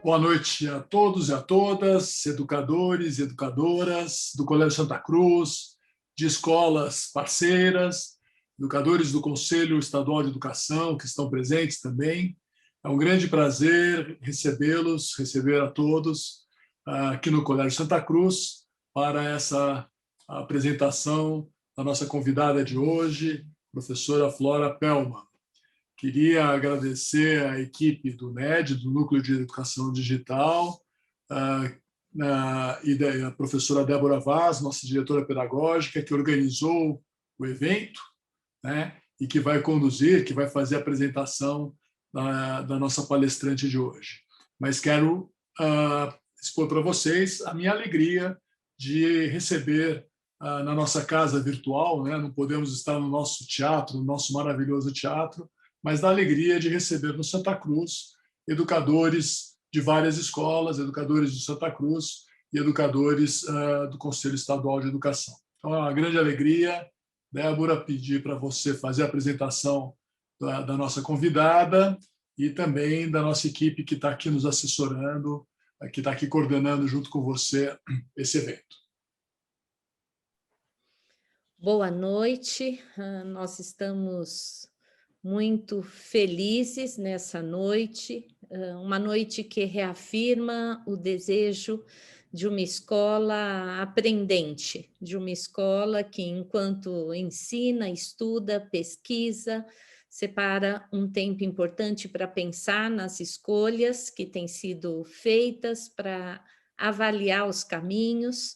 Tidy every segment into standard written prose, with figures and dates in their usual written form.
Boa noite a todos e a todas, educadores e educadoras do Colégio Santa Cruz, de escolas parceiras, educadores do Conselho Estadual de Educação, que estão presentes também. É um grande prazer recebê-los, receber a todos aqui no Colégio Santa Cruz para essa apresentação da nossa convidada de hoje, professora Flora Pellmann. Queria agradecer à equipe do NED, do Núcleo de Educação Digital, e da professora Débora Vaz, nossa diretora pedagógica, que organizou o evento, né, e que vai conduzir, que vai fazer a apresentação da nossa palestrante de hoje. Mas quero expor para vocês a minha alegria de receber na nossa casa virtual, né, não podemos estar no nosso teatro, no nosso maravilhoso teatro, mas da alegria de receber no Santa Cruz educadores de várias escolas, educadores do Santa Cruz e educadores do Conselho Estadual de Educação. Então, é uma grande alegria. Débora, pedir para você fazer a apresentação da nossa convidada e também da nossa equipe que está aqui nos assessorando, que está aqui coordenando junto com você esse evento. Boa noite, nós estamos muito felizes nessa noite, uma noite que reafirma o desejo de uma escola aprendente, de uma escola que, enquanto ensina, estuda, pesquisa, separa um tempo importante para pensar nas escolhas que têm sido feitas, para avaliar os caminhos,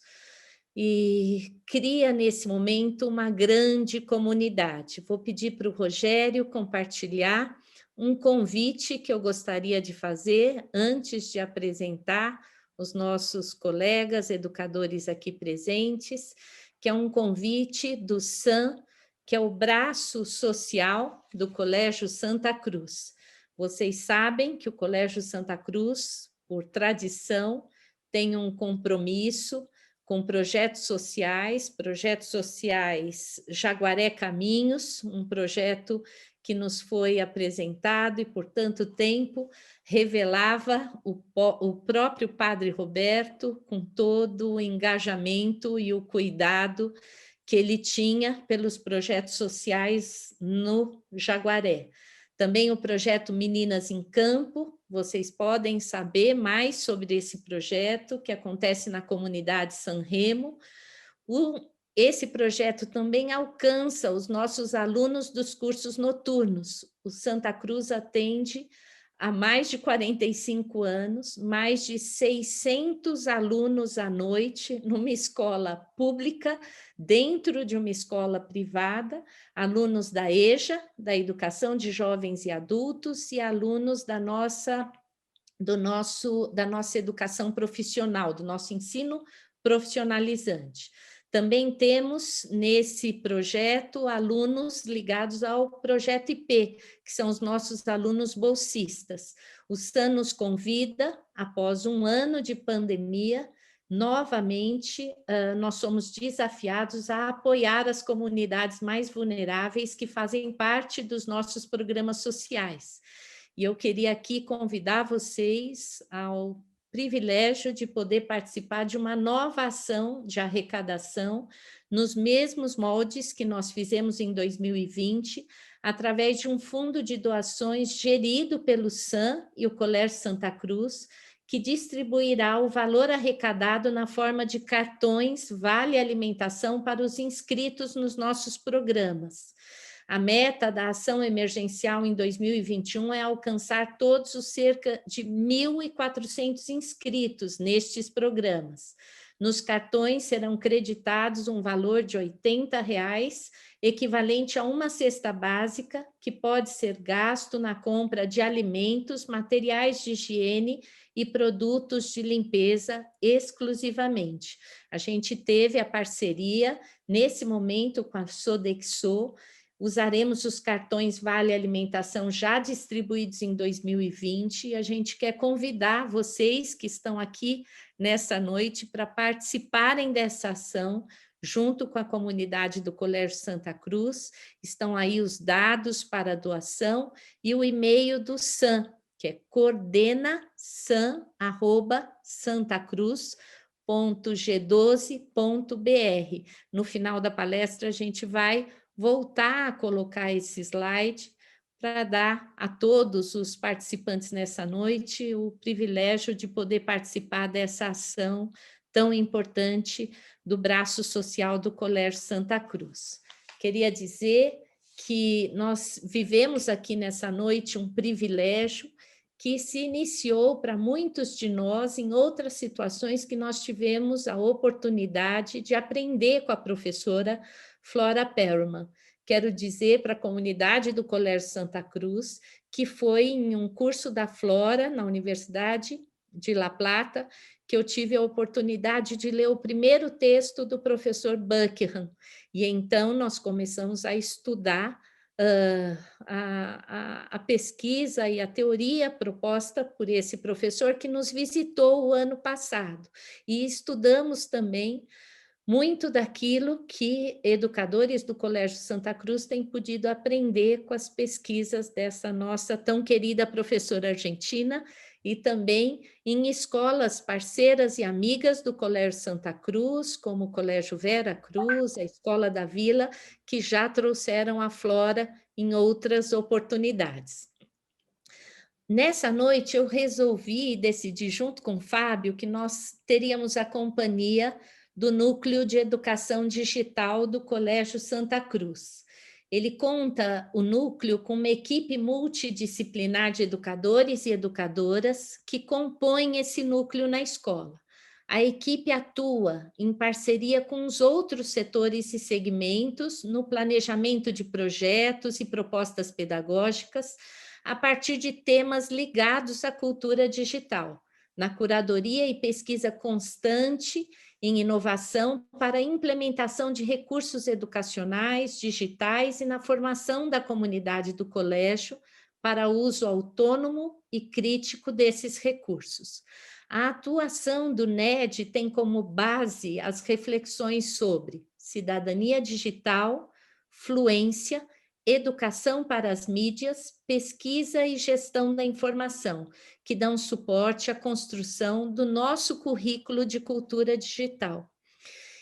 e cria, nesse momento, uma grande comunidade. Vou pedir para o Rogério compartilhar um convite que eu gostaria de fazer antes de apresentar os nossos colegas educadores aqui presentes, que é um convite do SAM, que é o braço social do Colégio Santa Cruz. Vocês sabem que o Colégio Santa Cruz, por tradição, tem um compromisso com projetos sociais Jaguaré Caminhos, um projeto que nos foi apresentado e, por tanto tempo, revelava o próprio Padre Roberto com todo o engajamento e o cuidado que ele tinha pelos projetos sociais no Jaguaré. Também o projeto Meninas em Campo, vocês podem saber mais sobre esse projeto que acontece na comunidade Sanremo. Esse projeto também alcança os nossos alunos dos cursos noturnos. O Santa Cruz atende há mais de 45 anos, mais de 600 alunos à noite, numa escola pública, dentro de uma escola privada, alunos da EJA, da Educação de Jovens e Adultos, e alunos da nossa educação profissional, do nosso ensino profissionalizante. Também temos, nesse projeto, alunos ligados ao projeto IP, que são os nossos alunos bolsistas. O SAN nos convida, após um ano de pandemia, novamente, nós somos desafiados a apoiar as comunidades mais vulneráveis que fazem parte dos nossos programas sociais. E eu queria aqui convidar vocês ao privilégio de poder participar de uma nova ação de arrecadação nos mesmos moldes que nós fizemos em 2020, através de um fundo de doações gerido pelo SAM e o Colégio Santa Cruz, que distribuirá o valor arrecadado na forma de cartões Vale Alimentação para os inscritos nos nossos programas. A meta da ação emergencial em 2021 é alcançar todos os cerca de 1.400 inscritos nestes programas. Nos cartões serão creditados um valor de R$ 80, equivalente a uma cesta básica, que pode ser gasto na compra de alimentos, materiais de higiene e produtos de limpeza exclusivamente. A gente teve a parceria, nesse momento, com a Sodexo. Usaremos os cartões Vale Alimentação já distribuídos em 2020 e a gente quer convidar vocês que estão aqui nessa noite para participarem dessa ação junto com a comunidade do Colégio Santa Cruz. Estão aí os dados para a doação e o e-mail do SAM, que é coordenasan@santacruz.g12.br. No final da palestra, a gente vai voltar a colocar esse slide para dar a todos os participantes nessa noite o privilégio de poder participar dessa ação tão importante do braço social do Colégio Santa Cruz. Queria dizer que nós vivemos aqui nessa noite um privilégio que se iniciou para muitos de nós em outras situações que nós tivemos a oportunidade de aprender com a professora Flora Perlman. Quero dizer para a comunidade do Colégio Santa Cruz que foi em um curso da Flora na Universidade de La Plata que eu tive a oportunidade de ler o primeiro texto do professor Buckingham. E então nós começamos a estudar a pesquisa e a teoria proposta por esse professor que nos visitou o ano passado. E estudamos também muito daquilo que educadores do Colégio Santa Cruz têm podido aprender com as pesquisas dessa nossa tão querida professora argentina e também em escolas parceiras e amigas do Colégio Santa Cruz, como o Colégio Vera Cruz, a Escola da Vila, que já trouxeram a Flora em outras oportunidades. Nessa noite eu resolvi e decidi junto com o Fábio que nós teríamos a companhia do Núcleo de Educação Digital do Colégio Santa Cruz. Ele conta o núcleo com uma equipe multidisciplinar de educadores e educadoras que compõem esse núcleo na escola. A equipe atua em parceria com os outros setores e segmentos no planejamento de projetos e propostas pedagógicas a partir de temas ligados à cultura digital, na curadoria e pesquisa constante em inovação para a implementação de recursos educacionais, digitais e na formação da comunidade do colégio para uso autônomo e crítico desses recursos. A atuação do NED tem como base as reflexões sobre cidadania digital, fluência, educação para as mídias, pesquisa e gestão da informação, que dão suporte à construção do nosso currículo de cultura digital.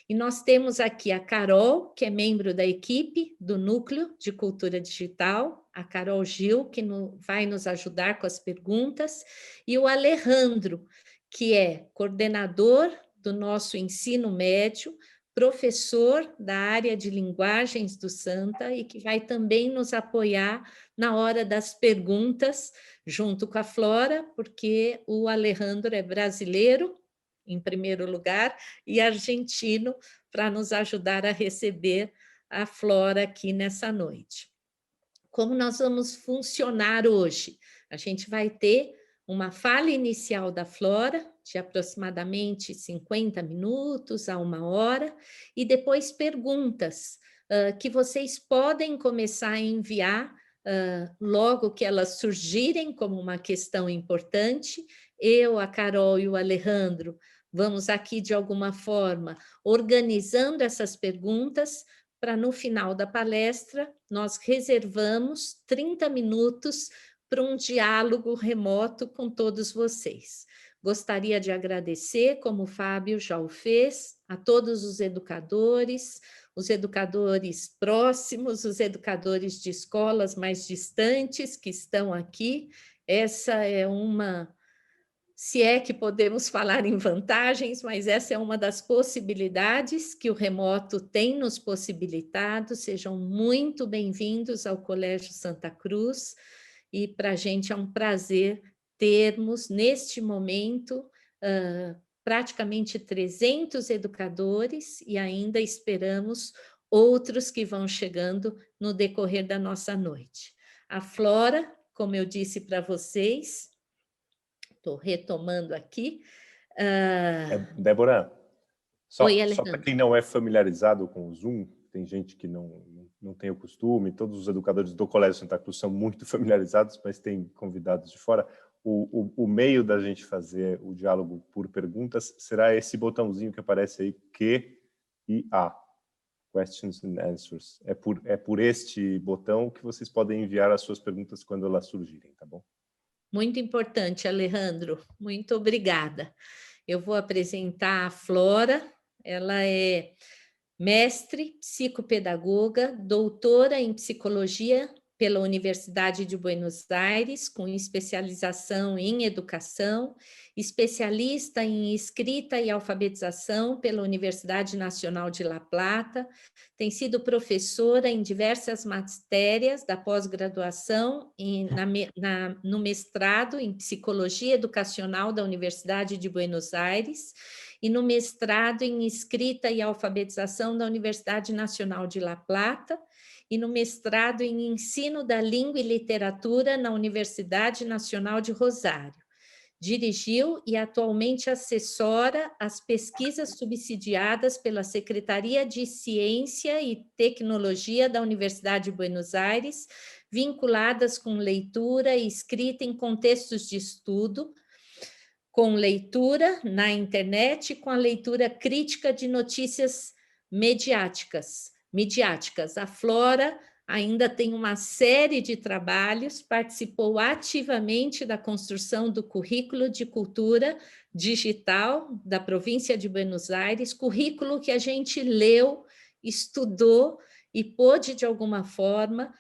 E nós temos aqui a Carol, que é membro da equipe do Núcleo de Cultura Digital, a Carol Gil, que vai nos ajudar com as perguntas, e o Alejandro, que é coordenador do nosso ensino médio, professor da área de linguagens do Santa e que vai também nos apoiar na hora das perguntas, junto com a Flora, porque o Alejandro é brasileiro, em primeiro lugar, e argentino, para nos ajudar a receber a Flora aqui nessa noite. Como nós vamos funcionar hoje? A gente vai ter uma fala inicial da Flora, de aproximadamente 50 minutos a 1 hora, e depois perguntas que vocês podem começar a enviar logo que elas surgirem como uma questão importante. Eu, a Carol e o Alejandro vamos aqui, de alguma forma, organizando essas perguntas para, no final da palestra, nós reservamos 30 minutos para um diálogo remoto com todos vocês. Gostaria de agradecer, como o Fábio já o fez, a todos os educadores próximos, os educadores de escolas mais distantes que estão aqui. Essa é uma, se é que podemos falar em vantagens, mas essa é uma das possibilidades que o remoto tem nos possibilitado. Sejam muito bem-vindos ao Colégio Santa Cruz. E para a gente é um prazer termos, neste momento, praticamente 300 educadores e ainda esperamos outros que vão chegando no decorrer da nossa noite. A Flora, como eu disse para vocês, estou retomando aqui. Débora, só para Alejandro. quem não é familiarizado com o Zoom, tem gente que não tem o costume, todos os educadores do Colégio Santa Cruz são muito familiarizados, mas tem convidados de fora. O meio da gente fazer o diálogo por perguntas será esse botãozinho que aparece aí, Q&A, Questions and Answers. É por este botão que vocês podem enviar as suas perguntas quando elas surgirem, tá bom? Muito importante, Alejandro. Muito obrigada. Eu vou apresentar a Flora. Ela é mestre, psicopedagoga, doutora em psicologia pela Universidade de Buenos Aires, com especialização em educação, especialista em escrita e alfabetização pela Universidade Nacional de La Plata, tem sido professora em diversas matérias da pós-graduação e no mestrado em psicologia educacional da Universidade de Buenos Aires, e no mestrado em escrita e alfabetização da Universidade Nacional de La Plata, e no mestrado em ensino da língua e literatura na Universidade Nacional de Rosário. Dirigiu e atualmente assessora as pesquisas subsidiadas pela Secretaria de Ciência e Tecnologia da Universidade de Buenos Aires, vinculadas com leitura e escrita em contextos de estudo, com leitura na internet e com a leitura crítica de notícias midiáticas. A Flora ainda tem uma série de trabalhos, participou ativamente da construção do currículo de cultura digital da província de Buenos Aires, currículo que a gente leu, estudou e pôde, de alguma forma,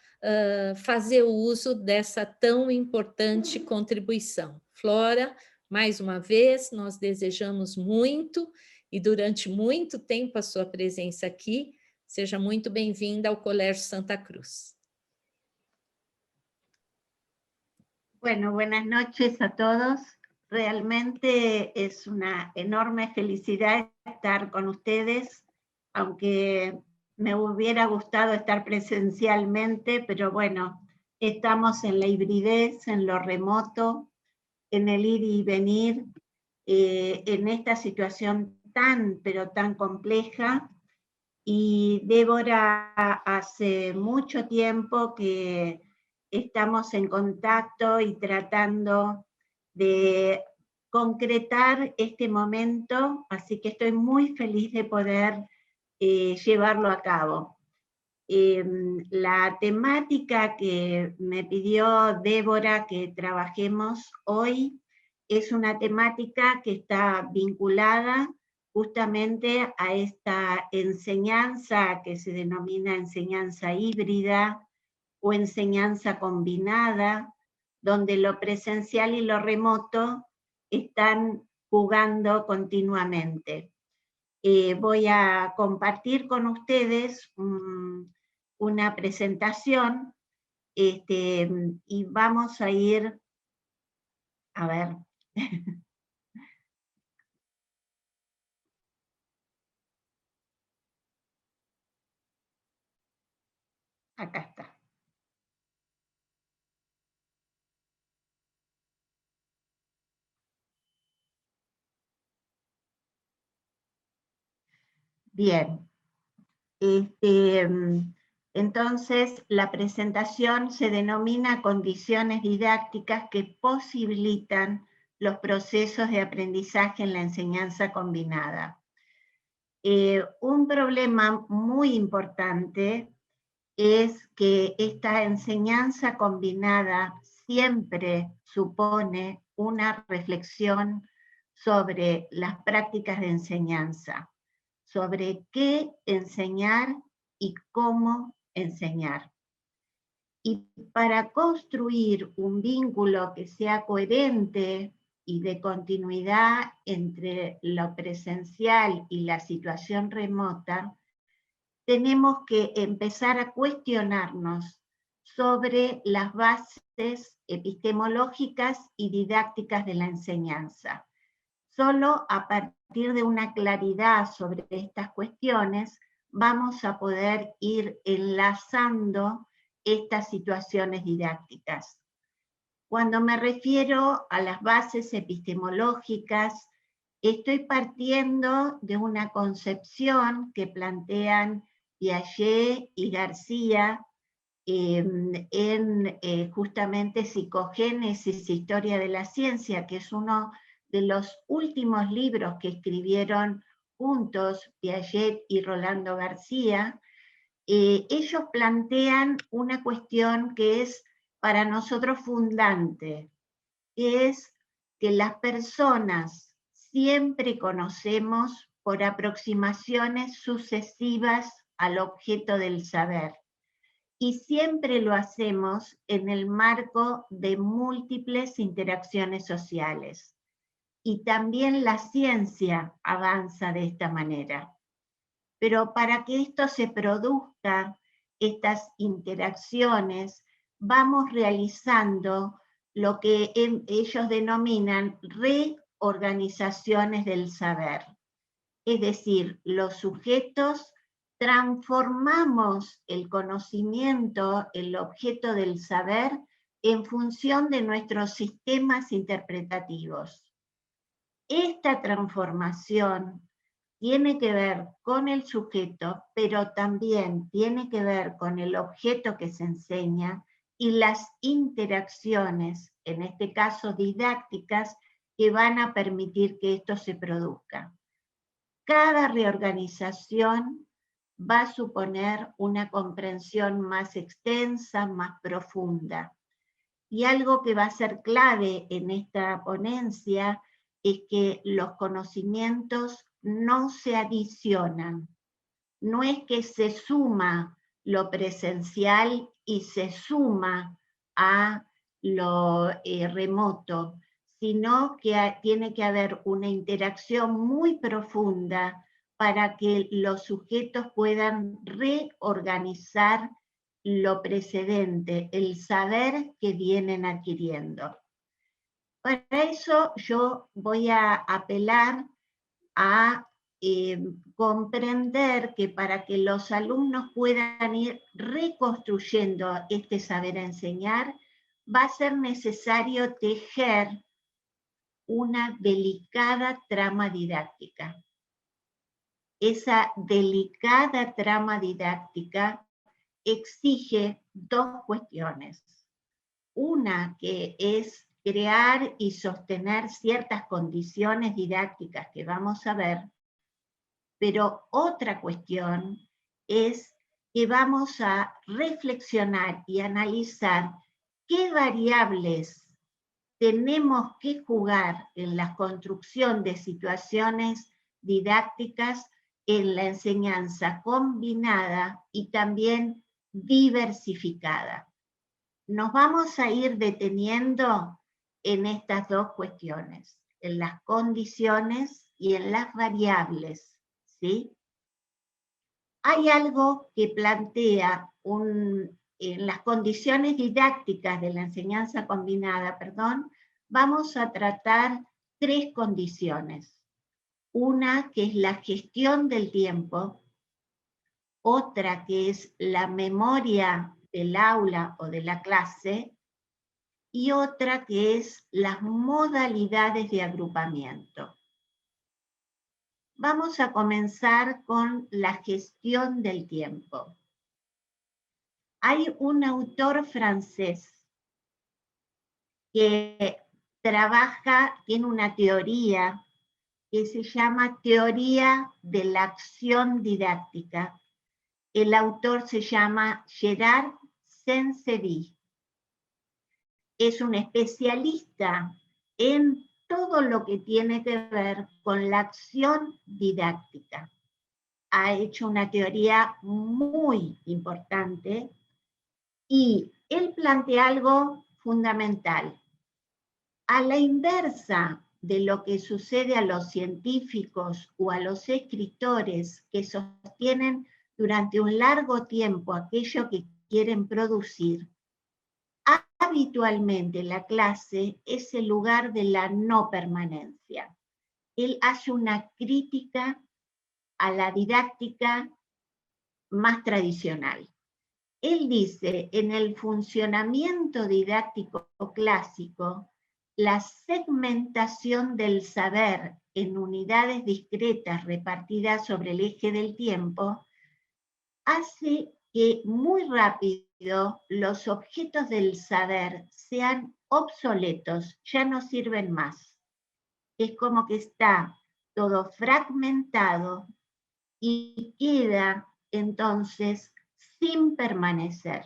fazer uso dessa tão importante contribuição. Flora, mais uma vez, nós desejamos muito e durante muito tempo a sua presença aqui. Seja muito bem-vinda ao Colégio Santa Cruz. Bueno, buenas noches a todos. Realmente es una enorme felicidad estar con ustedes, aunque me hubiera gustado estar presencialmente, pero bueno, estamos en la hibridez, en lo remoto, en el ir y venir, en esta situación tan, pero tan compleja. Y Débora, hace mucho tiempo que estamos en contacto y tratando de concretar este momento, así que estoy muy feliz de poder llevarlo a cabo. La temática que me pidió Débora que trabajemos hoy es una temática que está vinculada justamente a esta enseñanza que se denomina enseñanza híbrida o enseñanza combinada, donde lo presencial y lo remoto están jugando continuamente. Voy a compartir con ustedes una presentación y vamos a ir, a ver, acá está. Bien. Entonces, la presentación se denomina condiciones didácticas que posibilitan los procesos de aprendizaje en la enseñanza combinada. Un problema muy importante es que esta enseñanza combinada siempre supone una reflexión sobre las prácticas de enseñanza, sobre qué enseñar y cómo enseñar. Y para construir un vínculo que sea coherente y de continuidad entre lo presencial y la situación remota, tenemos que empezar a cuestionarnos sobre las bases epistemológicas y didácticas de la enseñanza. Solo a partir de una claridad sobre estas cuestiones vamos a poder ir enlazando estas situaciones didácticas. Cuando me refiero a las bases epistemológicas, estoy partiendo de una concepción que plantean Piaget y García en justamente Psicogénesis, Historia de la Ciencia, que es uno de los últimos libros que escribieron juntos Piaget y Rolando García. Ellos plantean una cuestión que es para nosotros fundante. que es que las personas siempre conocemos por aproximaciones sucesivas al objeto del saber, y siempre lo hacemos en el marco de múltiples interacciones sociales. Y también la ciencia avanza de esta manera. Pero para que esto se produzca, estas interacciones, vamos realizando lo que ellos denominan reorganizaciones del saber. Es decir, los sujetos transformamos el conocimiento, el objeto del saber, en función de nuestros sistemas interpretativos. Esta transformación tiene que ver con el sujeto, pero también tiene que ver con el objeto que se enseña y las interacciones, en este caso didácticas, que van a permitir que esto se produzca. Cada reorganización va a suponer una comprensión más extensa, más profunda. Y algo que va a ser clave en esta ponencia es que los conocimientos no se adicionan. No es que se suma lo presencial y se suma a lo remoto, sino que tiene que haber una interacción muy profunda para que los sujetos puedan reorganizar lo precedente, el saber que vienen adquiriendo. Para eso yo voy a apelar a comprender que para que los alumnos puedan ir reconstruyendo este saber enseñar, va a ser necesario tejer una delicada trama didáctica. Esa delicada trama didáctica exige dos cuestiones. Una que es crear y sostener ciertas condiciones didácticas que vamos a ver, pero otra cuestión es que vamos a reflexionar y analizar qué variables tenemos que jugar en la construcción de situaciones didácticas en la enseñanza combinada y también diversificada. Nos vamos a ir deteniendo en estas dos cuestiones, en las condiciones y en las variables, ¿sí? Hay algo que plantea en las condiciones didácticas de la enseñanza combinada, vamos a tratar tres condiciones. Una que es la gestión del tiempo, otra que es la memoria del aula o de la clase, y otra que es las modalidades de agrupamiento. Vamos a comenzar con la gestión del tiempo. Hay un autor francés que tiene una teoría que se llama teoría de la acción didáctica. El autor se llama Gerard Saint-Séville. Es un especialista en todo lo que tiene que ver con la acción didáctica. Ha hecho una teoría muy importante y él plantea algo fundamental. A la inversa de lo que sucede a los científicos o a los escritores que sostienen durante un largo tiempo aquello que quieren producir, habitualmente la clase es el lugar de la no permanencia. Él hace una crítica a la didáctica más tradicional. Él dice, en el funcionamiento didáctico clásico, la segmentación del saber en unidades discretas repartidas sobre el eje del tiempo hace que muy rápido los objetos del saber sean obsoletos, ya no sirven más. Es como que está todo fragmentado y queda entonces sin permanecer.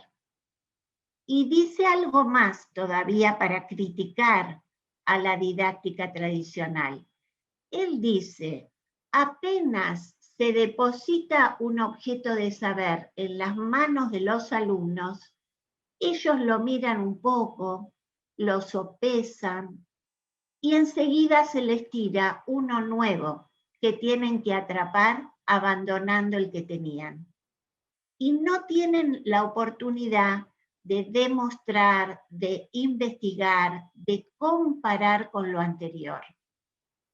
Y dice algo más todavía para criticar a la didáctica tradicional. Él dice, apenas se deposita un objeto de saber en las manos de los alumnos, ellos lo miran un poco, lo sopesan y enseguida se les tira uno nuevo que tienen que atrapar abandonando el que tenían. Y no tienen la oportunidad de demostrar, de investigar, de comparar con lo anterior.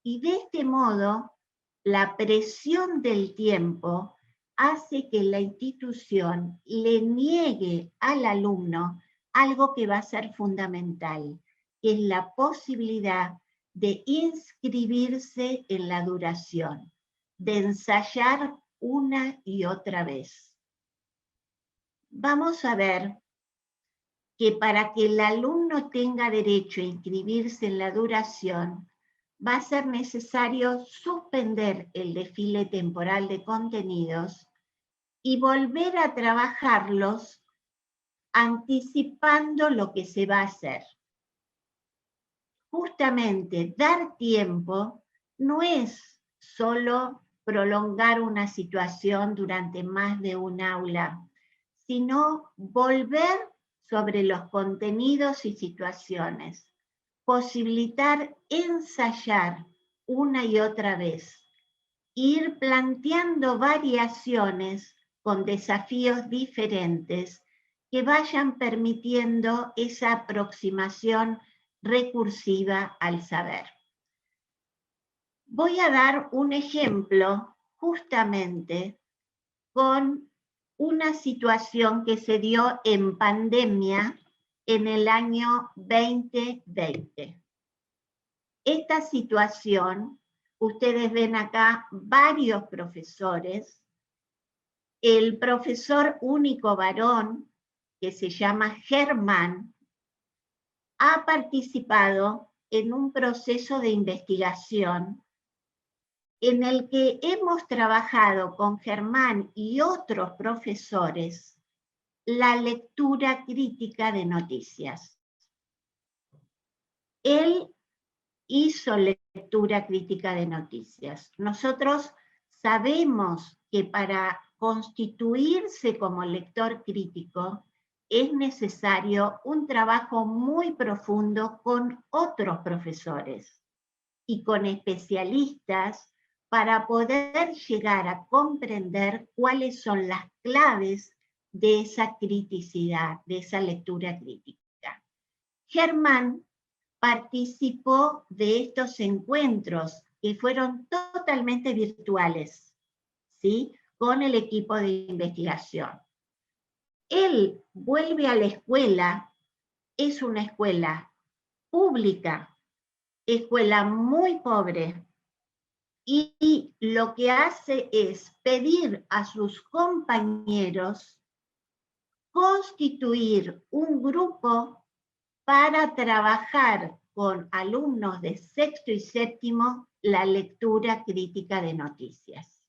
Y de este modo, la presión del tiempo hace que la institución le niegue al alumno algo que va a ser fundamental, que es la posibilidad de inscribirse en la duración, de ensayar una y otra vez. Vamos a ver que para que el alumno tenga derecho a inscribirse en la duración, va a ser necesario suspender el desfile temporal de contenidos y volver a trabajarlos anticipando lo que se va a hacer. Justamente dar tiempo no es solo prolongar una situación durante más de un aula, sino volver sobre los contenidos y situaciones, posibilitar ensayar una y otra vez, ir planteando variaciones con desafíos diferentes que vayan permitiendo esa aproximación recursiva al saber. Voy a dar un ejemplo justamente con una situación que se dio en pandemia en el año 2020. Esta situación, ustedes ven acá varios profesores. El profesor único varón, que se llama Germán, ha participado en un proceso de investigación en el que hemos trabajado con Germán y otros profesores la lectura crítica de noticias. Él hizo lectura crítica de noticias. Nosotros sabemos que para constituirse como lector crítico es necesario un trabajo muy profundo con otros profesores y con especialistas para poder llegar a comprender cuáles son las claves de esa criticidad, de esa lectura crítica. Germán participó de estos encuentros que fueron totalmente virtuales, ¿sí? Con el equipo de investigación. Él vuelve a la escuela, es una escuela pública, escuela muy pobre, y lo que hace es pedir a sus compañeros constituir un grupo para trabajar con alumnos de sexto y séptimo la lectura crítica de noticias.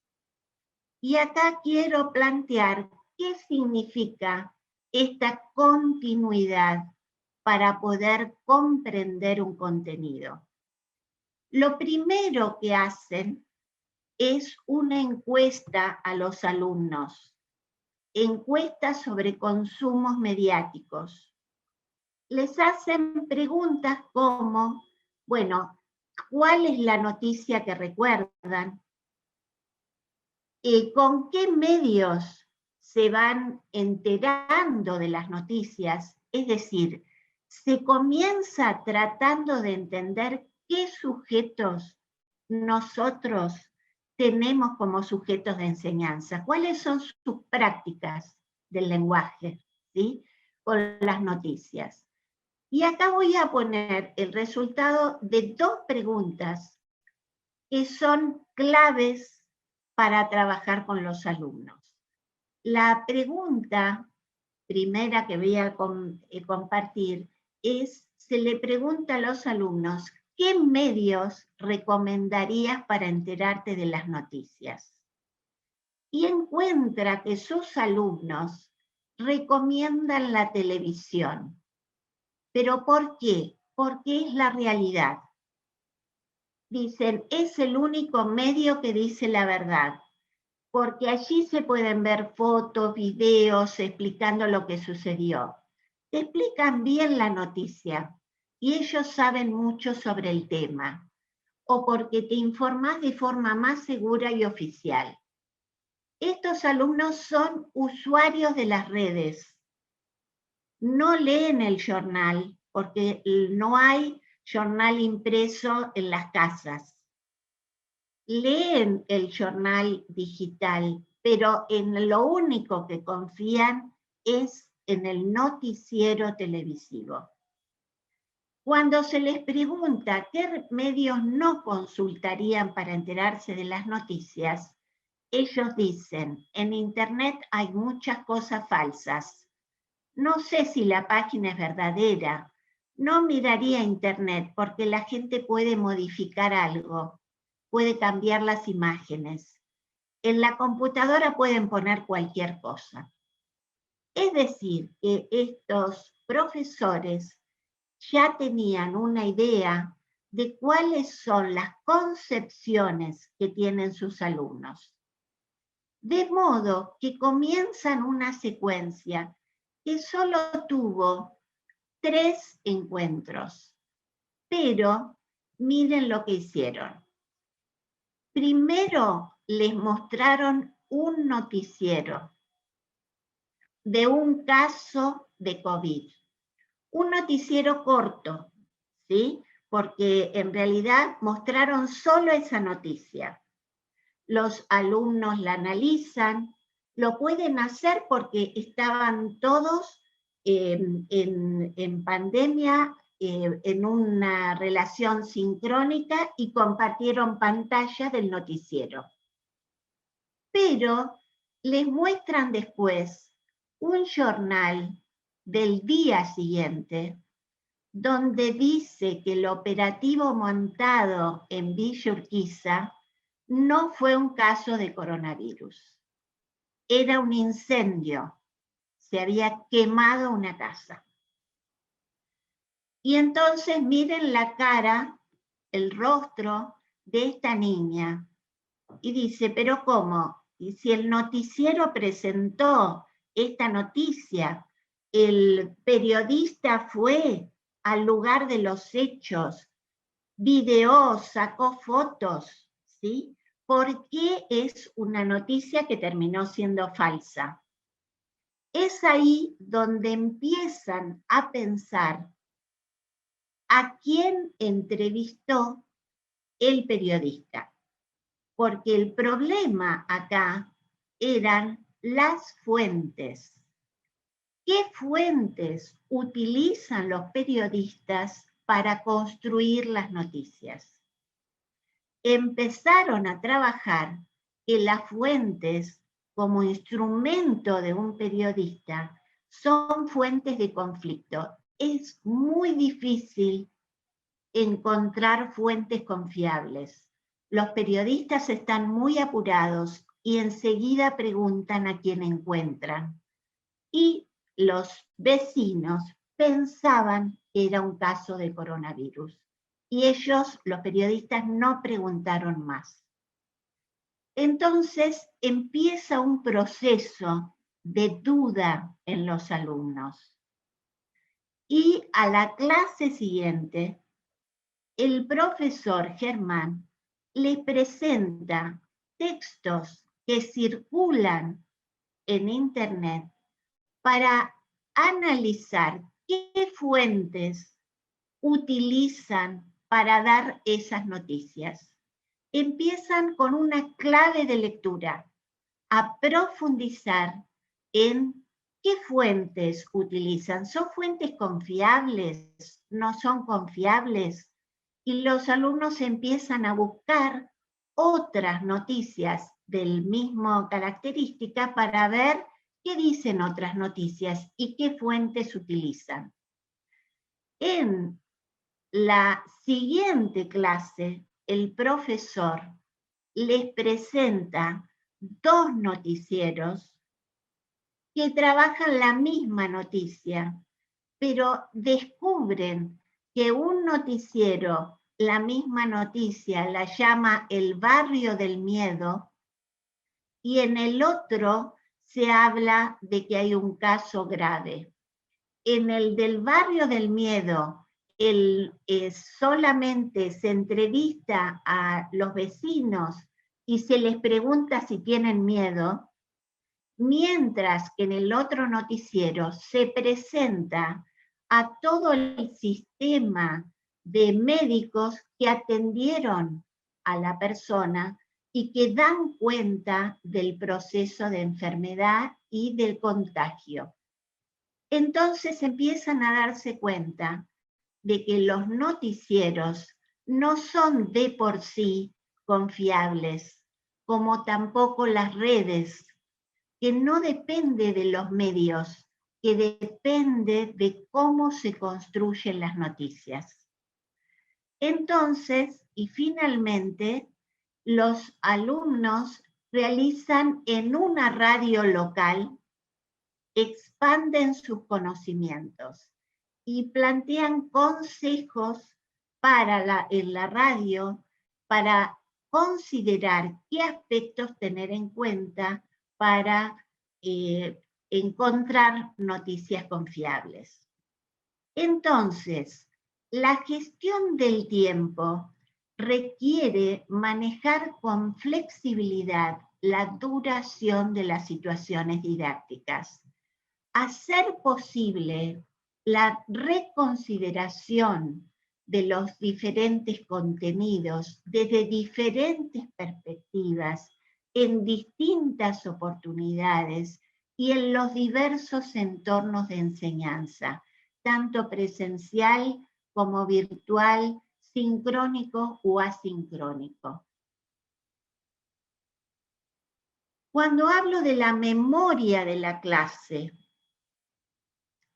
Y acá quiero plantear qué significa esta continuidad para poder comprender un contenido. Lo primero que hacen es una encuesta a los alumnos, encuesta sobre consumos mediáticos. Les hacen preguntas como, bueno, ¿cuál es la noticia que recuerdan? ¿Con qué medios se van enterando de las noticias? Es decir, se comienza tratando de entender qué sujetos nosotros tenemos como sujetos de enseñanza, cuáles son sus prácticas del lenguaje, ¿sí? Con las noticias. Y acá voy a poner el resultado de dos preguntas que son claves para trabajar con los alumnos. La pregunta primera que voy a compartir es, se le pregunta a los alumnos, ¿qué medios recomendarías para enterarte de las noticias? Y encuentra que sus alumnos recomiendan la televisión. ¿Pero por qué? porque es la realidad. Dicen, es el único medio que dice la verdad, porque allí se pueden ver fotos, videos explicando lo que sucedió. Te explican bien la noticia y ellos saben mucho sobre el tema, o porque te informás de forma más segura y oficial. Estos alumnos son usuarios de las redes. No leen el jornal, porque no hay jornal impreso en las casas. Leen el jornal digital, pero en lo único que confían es en el noticiero televisivo. Cuando se les pregunta qué medios no consultarían para enterarse de las noticias, ellos dicen, en Internet hay muchas cosas falsas. No sé si la página es verdadera. No miraría Internet porque la gente puede modificar algo, puede cambiar las imágenes. En la computadora pueden poner cualquier cosa. Es decir, que estos profesores ya tenían una idea de cuáles son las concepciones que tienen sus alumnos. De modo que comienzan una secuencia que solo tuvo 3 encuentros, pero miren lo que hicieron. Primero les mostraron un noticiero de un caso de COVID. Un noticiero corto, ¿sí? Porque en realidad mostraron solo esa noticia. Los alumnos la analizan, lo pueden hacer porque estaban todos en pandemia, en una relación sincrónica y compartieron pantalla del noticiero. Pero les muestran después un jornal del día siguiente, donde dice que el operativo montado en Villa Urquiza no fue un caso de coronavirus. Era un incendio. Se había quemado una casa. Y entonces miren la cara, el rostro de esta niña. Y dice, ¿pero cómo? Y si el noticiero presentó esta noticia, el periodista fue al lugar de los hechos, videó, sacó fotos, ¿sí? ¿Por qué es una noticia que terminó siendo falsa? Es ahí donde empiezan a pensar a quién entrevistó el periodista. Porque el problema acá eran las fuentes. ¿Qué fuentes utilizan los periodistas para construir las noticias? Empezaron a trabajar que las fuentes, como instrumento de un periodista, son fuentes de conflicto. Es muy difícil encontrar fuentes confiables. Los periodistas están muy apurados y enseguida preguntan a quién encuentran. Y los vecinos pensaban que era un caso de coronavirus. Y ellos, los periodistas, no preguntaron más. Entonces empieza un proceso de duda en los alumnos. Y a la clase siguiente, el profesor Germán les presenta textos que circulan en Internet para analizar qué fuentes utilizan para dar esas noticias. Empiezan con una clave de lectura, a profundizar en qué fuentes utilizan. ¿Son fuentes confiables? ¿No son confiables? Y los alumnos empiezan a buscar otras noticias del mismo característica para ver qué dicen otras noticias y qué fuentes utilizan. En la siguiente clase, el profesor les presenta 2 noticieros que trabajan la misma noticia, pero descubren que un noticiero, la misma noticia, la llama el barrio del miedo, y en el otro se habla de que hay un caso grave. En el del barrio del miedo, solamente se entrevista a los vecinos y se les pregunta si tienen miedo, mientras que en el otro noticiero se presenta a todo el sistema de médicos que atendieron a la persona y que dan cuenta del proceso de enfermedad y del contagio. Entonces empiezan a darse cuenta de que los noticieros no son de por sí confiables, como tampoco las redes, que no depende de los medios, que depende de cómo se construyen las noticias. Entonces, y finalmente, los alumnos realizan en una radio local, expanden sus conocimientos y plantean consejos en la radio para considerar qué aspectos tener en cuenta para encontrar noticias confiables. Entonces, la gestión del tiempo requiere manejar con flexibilidad la duración de las situaciones didácticas, hacer posible la reconsideración de los diferentes contenidos desde diferentes perspectivas, en distintas oportunidades y en los diversos entornos de enseñanza, tanto presencial como virtual, sincrónico o asincrónico. Cuando hablo de la memoria de la clase,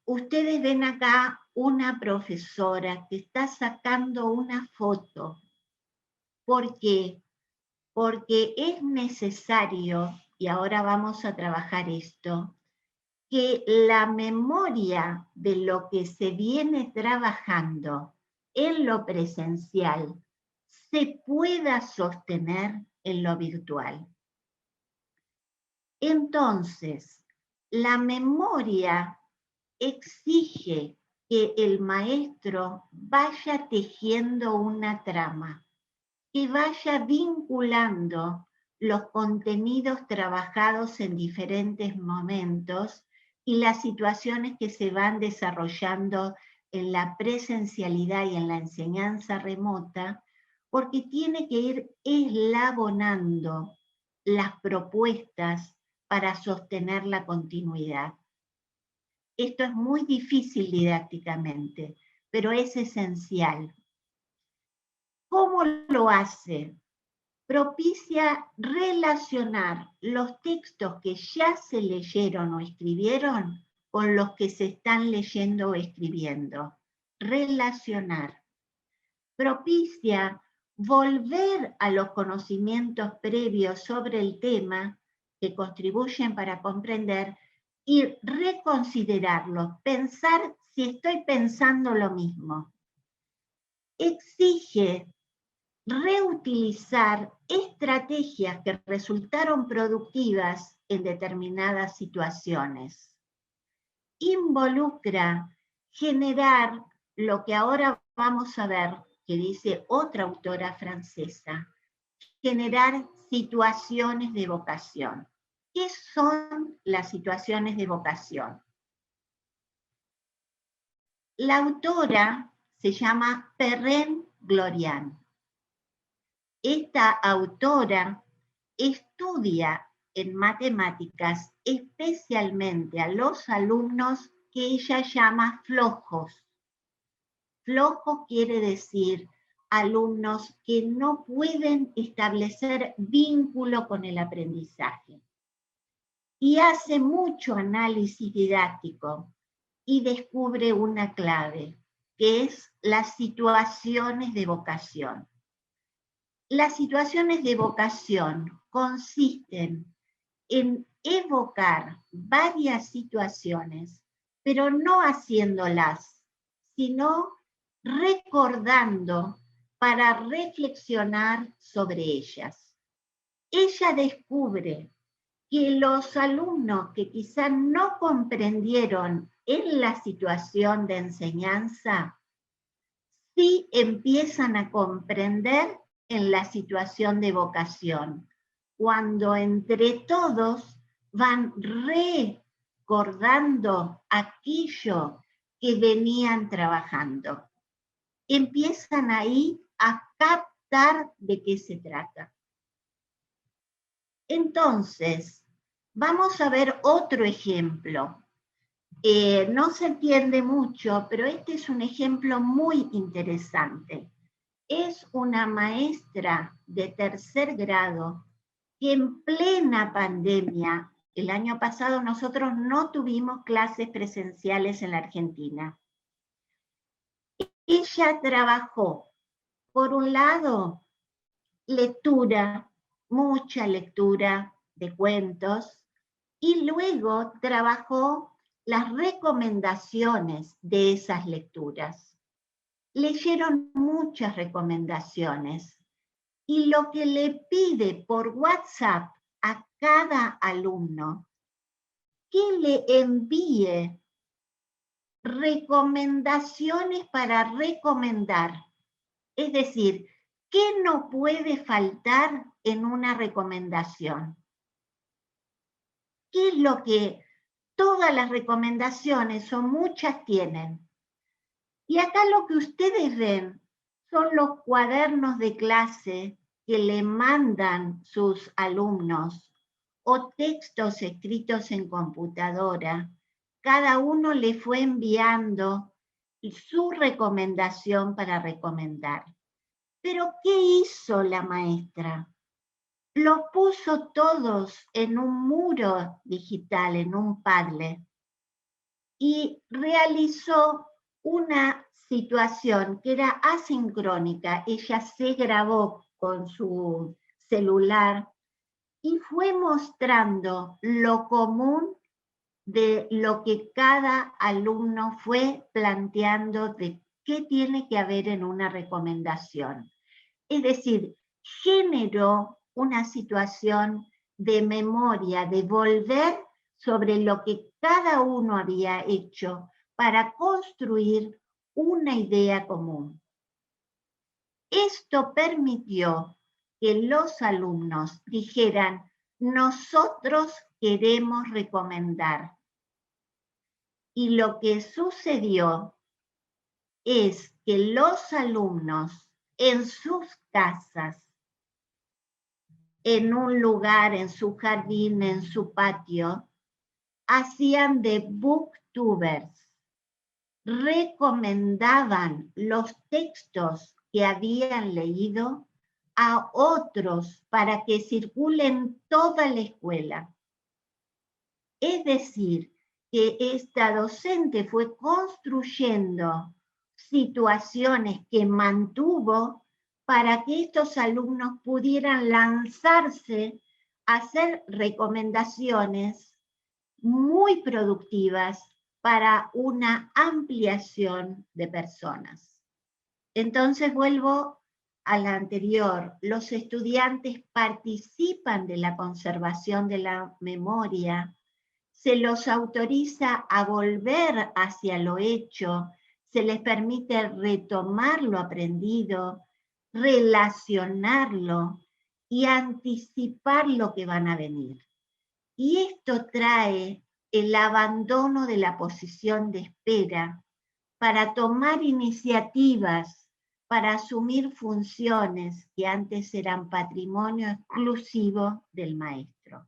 ustedes ven acá una profesora que está sacando una foto. ¿Por qué? Porque es necesario, y ahora vamos a trabajar esto, que la memoria de lo que se viene trabajando en lo presencial se pueda sostener en lo virtual. Entonces, la memoria exige que el maestro vaya tejiendo una trama, que vaya vinculando los contenidos trabajados en diferentes momentos y las situaciones que se van desarrollando en la presencialidad y en la enseñanza remota, porque tiene que ir eslabonando las propuestas para sostener la continuidad. Esto es muy difícil didácticamente, pero es esencial. ¿Cómo lo hace? Propicia relacionar los textos que ya se leyeron o escribieron con los que se están leyendo o escribiendo. Relacionar. Propicia volver a los conocimientos previos sobre el tema que contribuyen para comprender y reconsiderarlo, pensar si estoy pensando lo mismo. Exige reutilizar estrategias que resultaron productivas en determinadas situaciones. Involucra generar lo que ahora vamos a ver, que dice otra autora francesa, generar situaciones de vocación. ¿Qué son las situaciones de vocación? La autora se llama Perrin Glorian. Esta autora estudia en matemáticas especialmente a los alumnos que ella llama flojos. Flojos quiere decir alumnos que no pueden establecer vínculo con el aprendizaje. Y hace mucho análisis didáctico y descubre una clave, que es las situaciones de vocación. Las situaciones de vocación consisten en evocar varias situaciones, pero no haciéndolas, sino recordando para reflexionar sobre ellas. Ella descubre que los alumnos que quizá no comprendieron en la situación de enseñanza, sí empiezan a comprender en la situación de vocación, cuando entre todos van recordando aquello que venían trabajando. Empiezan ahí a captar de qué se trata. Entonces, vamos a ver otro ejemplo. No se entiende mucho, pero este es un ejemplo muy interesante. Es una maestra de tercer grado que en plena pandemia, el año pasado nosotros no tuvimos clases presenciales en la Argentina. Ella trabajó, por un lado, lectura, mucha lectura de cuentos, y luego trabajó las recomendaciones de esas lecturas. Leyeron muchas recomendaciones y lo que le pide por WhatsApp a cada alumno, que le envíe recomendaciones para recomendar. Es decir, ¿qué no puede faltar en una recomendación? ¿Qué es lo que todas las recomendaciones, o muchas, tienen? Y acá lo que ustedes ven son los cuadernos de clase que le mandan sus alumnos o textos escritos en computadora. Cada uno le fue enviando su recomendación para recomendar. Pero ¿qué hizo la maestra? Los puso todos en un muro digital, en un Padlet, y realizó una situación que era asincrónica. Ella se grabó con su celular y fue mostrando lo común de lo que cada alumno fue planteando de qué tiene que haber en una recomendación. Es decir, generó una situación de memoria, de volver sobre lo que cada uno había hecho para construir una idea común. Esto permitió que los alumnos dijeran, nosotros queremos recomendar. Y lo que sucedió es que los alumnos en sus casas, en un lugar, en su jardín, en su patio, hacían de booktubers, recomendaban los textos que habían leído a otros para que circulen toda la escuela. Es decir, que esta docente fue construyendo situaciones que mantuvo para que estos alumnos pudieran lanzarse a hacer recomendaciones muy productivas para una ampliación de personas. Entonces vuelvo a la anterior. Los estudiantes participan de la conservación de la memoria, se los autoriza a volver hacia lo hecho, se les permite retomar lo aprendido, relacionarlo y anticipar lo que van a venir. Y esto trae el abandono de la posición de espera para tomar iniciativas, para asumir funciones que antes eran patrimonio exclusivo del maestro.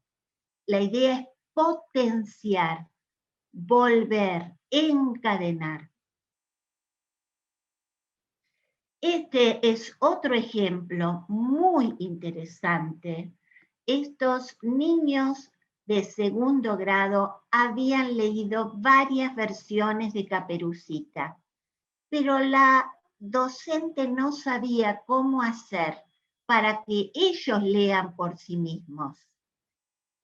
La idea es potenciar, volver, encadenar. Este es otro ejemplo muy interesante. Estos niños de segundo grado habían leído varias versiones de Caperucita, pero la docente no sabía cómo hacer para que ellos lean por sí mismos.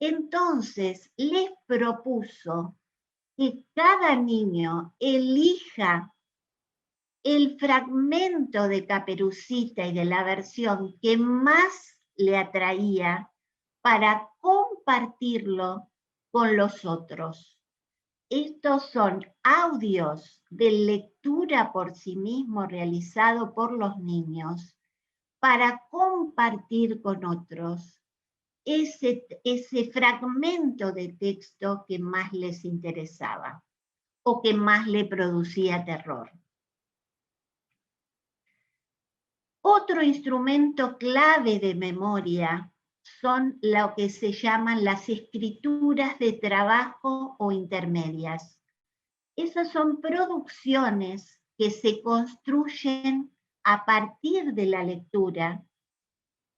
Entonces les propuso que cada niño elija el fragmento de Caperucita y de la versión que más le atraía para compartirlo con los otros. Estos son audios de lectura por sí mismo realizado por los niños para compartir con otros ese fragmento de texto que más les interesaba o que más le producía terror. Otro instrumento clave de memoria son lo que se llaman las escrituras de trabajo o intermedias. Esas son producciones que se construyen a partir de la lectura,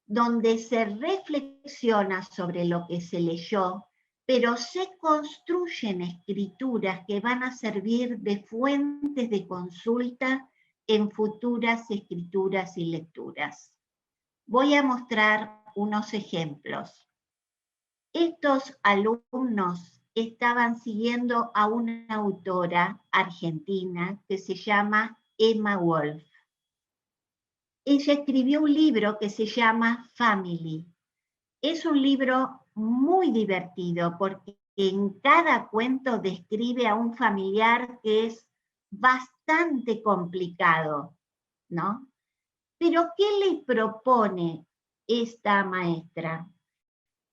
donde se reflexiona sobre lo que se leyó, pero se construyen escrituras que van a servir de fuentes de consulta en futuras escrituras y lecturas. Voy a mostrar unos ejemplos. Estos alumnos estaban siguiendo a una autora argentina que se llama Emma Wolf. Ella escribió un libro que se llama Family. Es un libro muy divertido porque en cada cuento describe a un familiar que es bastante complicado, ¿no? Pero ¿qué le propone esta maestra?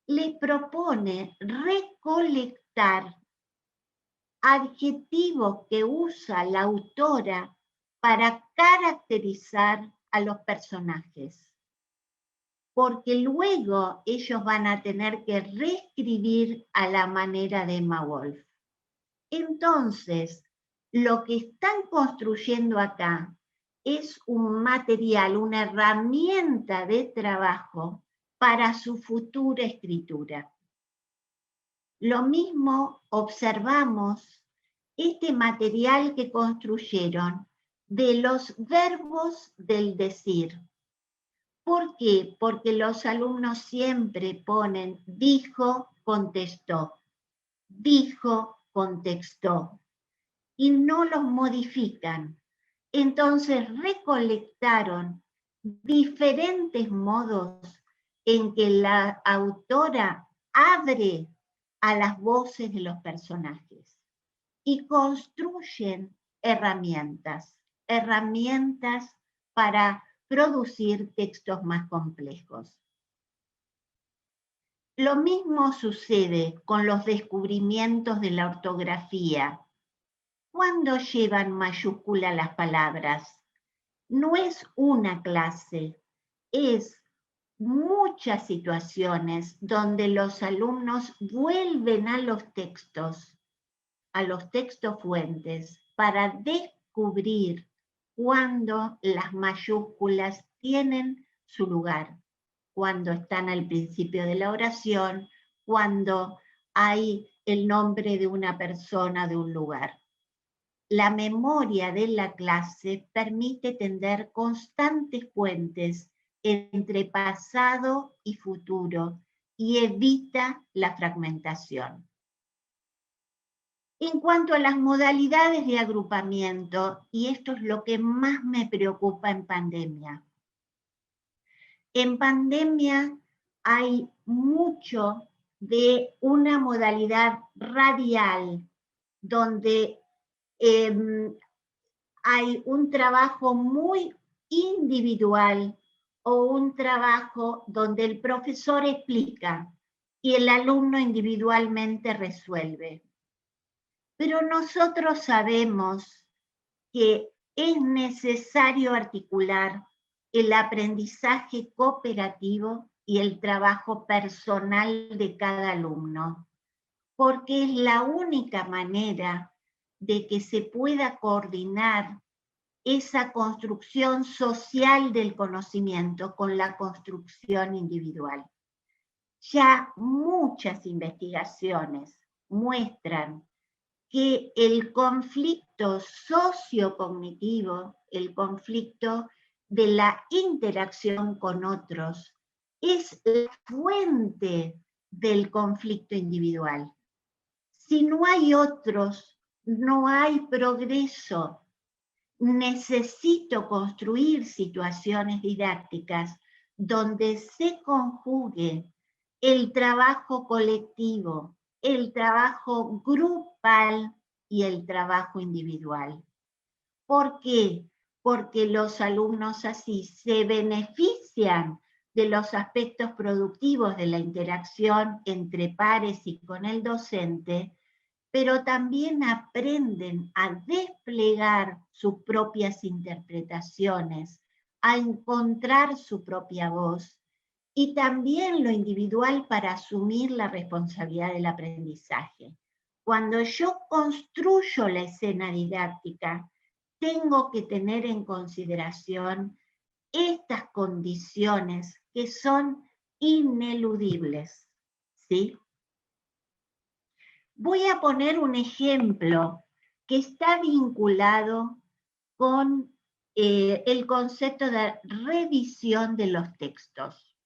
Le propone recolectar adjetivos que usa la autora para caracterizar a los personajes, porque luego ellos van a tener que reescribir a la manera de Emma Wolf. Entonces, lo que están construyendo acá es un material, una herramienta de trabajo para su futura escritura. Lo mismo observamos este material que construyeron de los verbos del decir. ¿Por qué? Porque los alumnos siempre ponen dijo, contestó, dijo, contestó, y no los modifican. Entonces recolectaron diferentes modos en que la autora abre a las voces de los personajes y construyen herramientas para producir textos más complejos. Lo mismo sucede con los descubrimientos de la ortografía. ¿Cuándo llevan mayúscula las palabras? No es una clase, es muchas situaciones donde los alumnos vuelven a los textos fuentes, para descubrir cuándo las mayúsculas tienen su lugar, cuando están al principio de la oración, cuando hay el nombre de una persona, de un lugar. La memoria de la clase permite tender constantes puentes entre pasado y futuro y evita la fragmentación. En cuanto a las modalidades de agrupamiento, y esto es lo que más me preocupa en pandemia. En pandemia hay mucho de una modalidad radial, donde hay un trabajo muy individual o un trabajo donde el profesor explica y el alumno individualmente resuelve. Pero nosotros sabemos que es necesario articular el aprendizaje cooperativo y el trabajo personal de cada alumno, porque es la única manera de que se pueda coordinar esa construcción social del conocimiento con la construcción individual. Ya muchas investigaciones muestran que el conflicto sociocognitivo, el conflicto de la interacción con otros, es la fuente del conflicto individual. Si no hay otros, no hay progreso, necesito construir situaciones didácticas donde se conjugue el trabajo colectivo, el trabajo grupal y el trabajo individual. ¿Por qué? Porque los alumnos así se benefician de los aspectos productivos de la interacción entre pares y con el docente, pero también aprenden a desplegar sus propias interpretaciones, a encontrar su propia voz, y también lo individual para asumir la responsabilidad del aprendizaje. Cuando yo construyo la escena didáctica, tengo que tener en consideración estas condiciones que son ineludibles, ¿sí? Voy a poner un ejemplo que está vinculado con el concepto de revisión de los textos.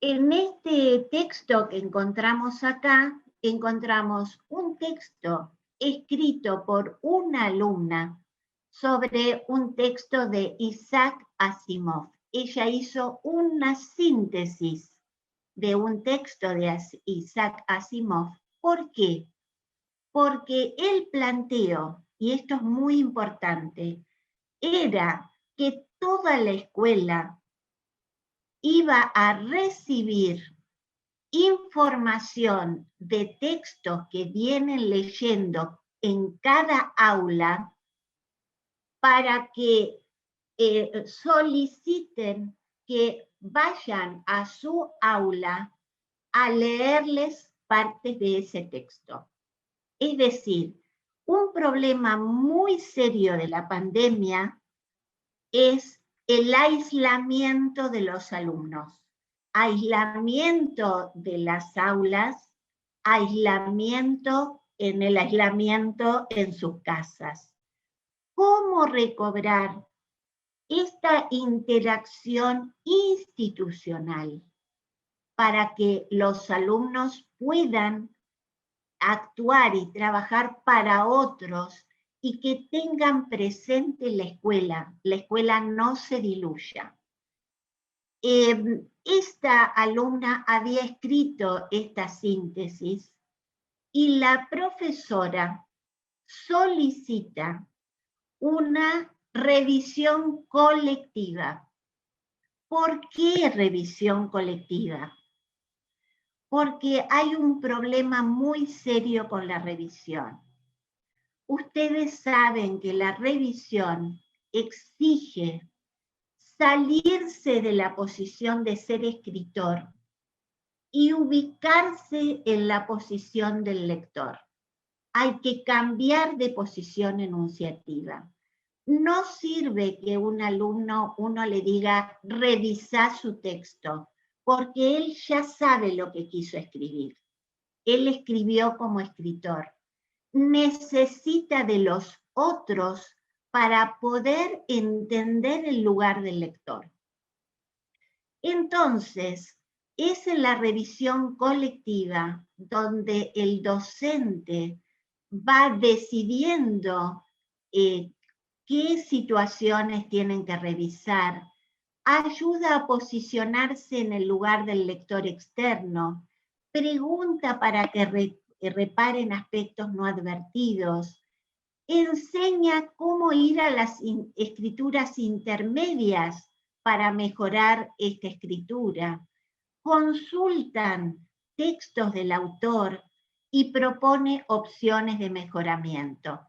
En este texto que encontramos acá, encontramos un texto escrito por una alumna sobre un texto de Isaac Asimov. Ella hizo una síntesis de un texto de Isaac Asimov. ¿Por qué? Porque el planteo, y esto es muy importante, era que toda la escuela iba a recibir información de textos que vienen leyendo en cada aula para que soliciten que vayan a su aula a leerles partes de ese texto. Es decir, un problema muy serio de la pandemia es el aislamiento de los alumnos, aislamiento de las aulas, aislamiento en sus casas. ¿Cómo recobrar esta interacción institucional para que los alumnos puedan actuar y trabajar para otros y que tengan presente la escuela no se diluya? Esta alumna había escrito esta síntesis y la profesora solicita una revisión colectiva. ¿Por qué revisión colectiva? Porque hay un problema muy serio con la revisión. Ustedes saben que la revisión exige salirse de la posición de ser escritor y ubicarse en la posición del lector. Hay que cambiar de posición enunciativa. No sirve que un alumno, uno le diga, revisa su texto, porque él ya sabe lo que quiso escribir. Él escribió como escritor. Necesita de los otros para poder entender el lugar del lector. Entonces, es en la revisión colectiva donde el docente va decidiendo qué situaciones tienen que revisar, ayuda a posicionarse en el lugar del lector externo, pregunta para que reparen aspectos no advertidos, enseña cómo ir a las escrituras intermedias para mejorar esta escritura, consultan textos del autor y propone opciones de mejoramiento.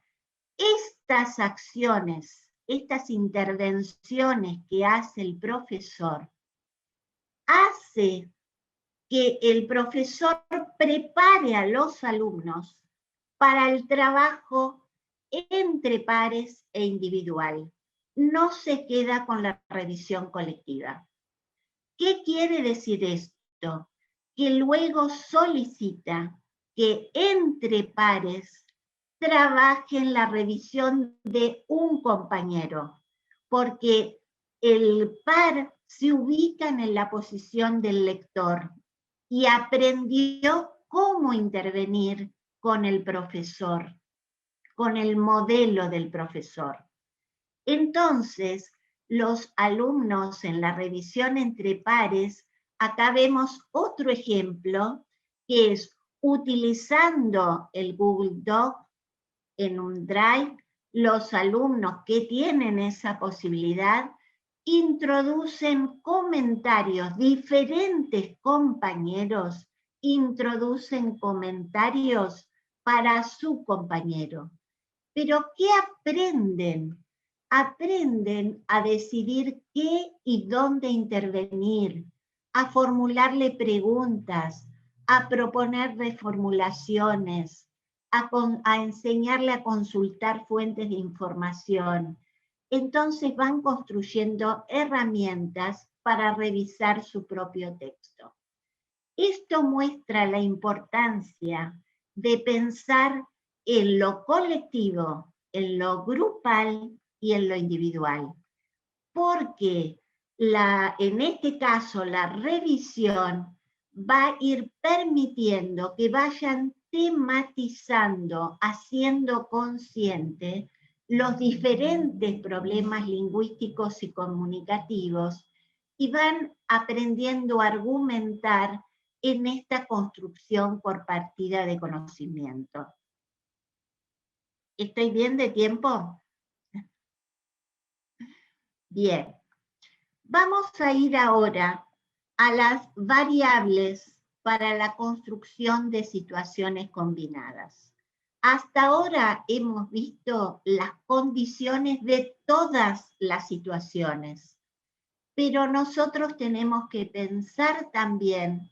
Estas acciones, estas intervenciones que hace el profesor, hace que el profesor prepare a los alumnos para el trabajo entre pares e individual. No se queda con la revisión colectiva. ¿Qué quiere decir esto? Que luego solicita que entre pares trabajen la revisión de un compañero, porque el par se ubica en la posición del lector y aprendió cómo intervenir con el profesor, con el modelo del profesor. Entonces, los alumnos en la revisión entre pares, acá vemos otro ejemplo, que es utilizando el Google Doc en un Drive, los alumnos que tienen esa posibilidad introducen comentarios, diferentes compañeros introducen comentarios para su compañero. Pero ¿qué aprenden? Aprenden a decidir qué y dónde intervenir, a formularle preguntas, a proponer reformulaciones, a enseñarle a consultar fuentes de información. Entonces van construyendo herramientas para revisar su propio texto. Esto muestra la importancia de pensar en lo colectivo, en lo grupal y en lo individual. Porque en este caso la revisión va a ir permitiendo que vayan tematizando, haciendo consciente los diferentes problemas lingüísticos y comunicativos y van aprendiendo a argumentar en esta construcción por partida de conocimiento. ¿Estoy bien de tiempo? Bien. Vamos a ir ahora a las variables para la construcción de situaciones combinadas. Hasta ahora hemos visto las condiciones de todas las situaciones, pero nosotros tenemos que pensar también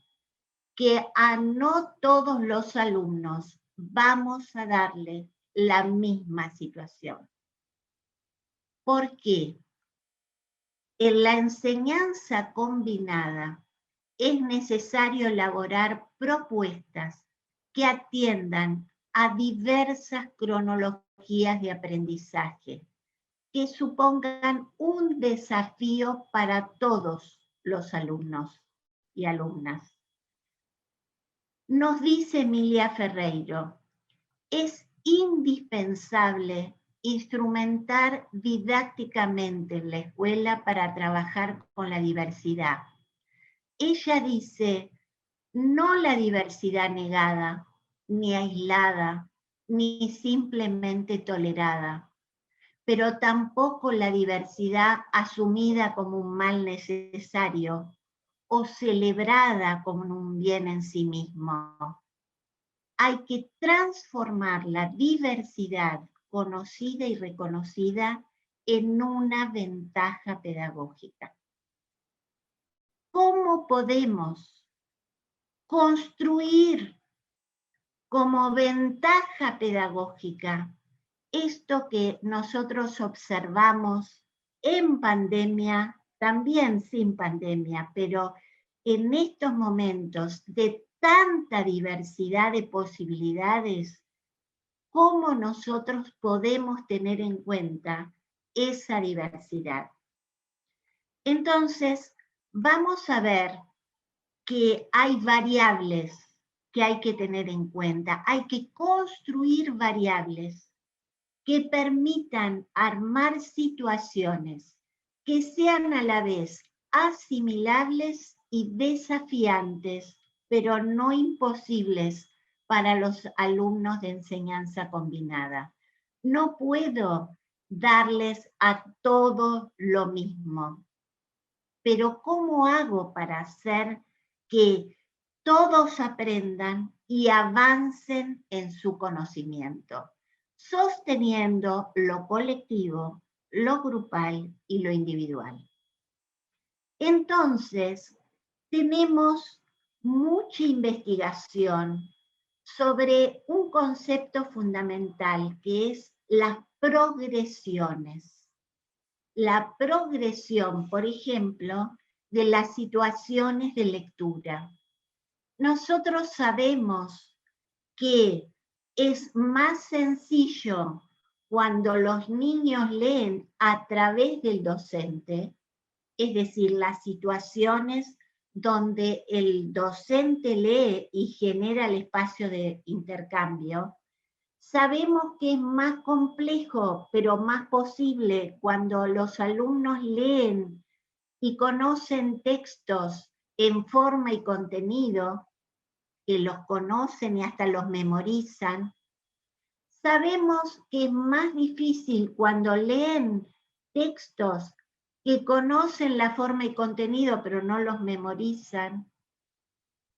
que a no todos los alumnos vamos a darle la misma situación. ¿Por qué? En la enseñanza combinada es necesario elaborar propuestas que atiendan a diversas cronologías de aprendizaje, que supongan un desafío para todos los alumnos y alumnas. Nos dice Emilia Ferreiro, es indispensable instrumentar didácticamente en la escuela para trabajar con la diversidad. Ella dice, no la diversidad negada, ni aislada, ni simplemente tolerada, pero tampoco la diversidad asumida como un mal necesario o celebrada como un bien en sí mismo. Hay que transformar la diversidad conocida y reconocida en una ventaja pedagógica. ¿Cómo podemos construir como ventaja pedagógica esto que nosotros observamos en pandemia, también sin pandemia, pero en estos momentos de tanta diversidad de posibilidades? ¿Cómo nosotros podemos tener en cuenta esa diversidad? Entonces, vamos a ver que hay variables que hay que tener en cuenta. Hay que construir variables que permitan armar situaciones que sean a la vez asimilables y desafiantes, pero no imposibles para los alumnos de enseñanza combinada. No puedo darles a todo lo mismo, pero ¿cómo hago para hacer que todos aprendan y avancen en su conocimiento, sosteniendo lo colectivo, lo grupal y lo individual? Entonces, tenemos mucha investigación sobre un concepto fundamental que es las progresiones. La progresión, por ejemplo, de las situaciones de lectura. Nosotros sabemos que es más sencillo cuando los niños leen a través del docente, es decir, las situaciones donde el docente lee y genera el espacio de intercambio, Sabemos que es más complejo, pero más posible cuando los alumnos leen y conocen textos en forma y contenido, que los conocen y hasta los memorizan. Sabemos que es más difícil cuando leen textos que conocen la forma y contenido, pero no los memorizan.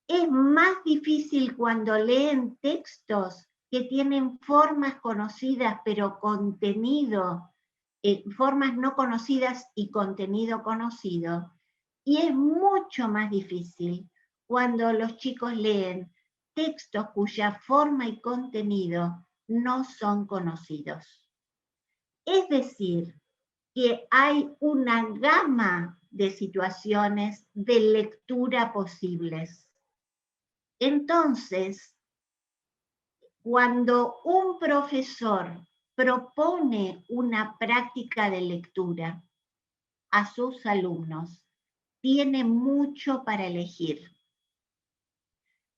Es más difícil cuando leen textos que tienen formas conocidas, pero contenido, formas no conocidas y contenido conocido. Y es mucho más difícil cuando los chicos leen textos cuya forma y contenido no son conocidos. Es decir, que hay una gama de situaciones de lectura posibles. Entonces, cuando un profesor propone una práctica de lectura a sus alumnos, tiene mucho para elegir.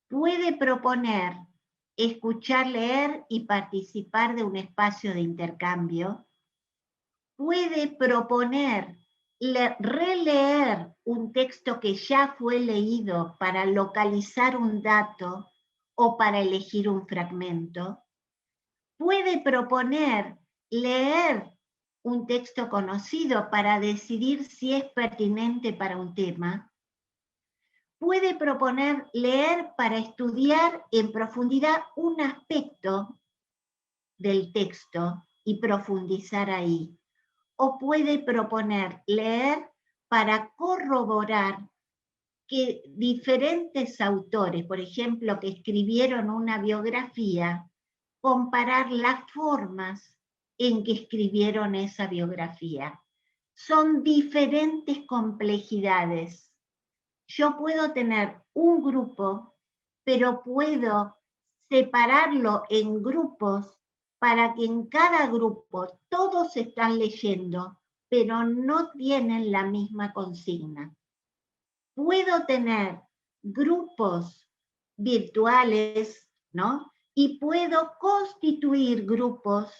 Puede proponer escuchar, leer y participar de un espacio de intercambio. Puede proponer releer un texto que ya fue leído para localizar un dato o para elegir un fragmento. Puede proponer leer un texto conocido para decidir si es pertinente para un tema. Puede proponer leer para estudiar en profundidad un aspecto del texto y profundizar ahí. O puede proponer leer para corroborar que diferentes autores, por ejemplo, que escribieron una biografía, comparar las formas en que escribieron esa biografía. Son diferentes complejidades. Yo puedo tener un grupo, pero puedo separarlo en grupos para que en cada grupo todos están leyendo, pero no tienen la misma consigna. Puedo tener grupos virtuales, ¿no? Y puedo constituir grupos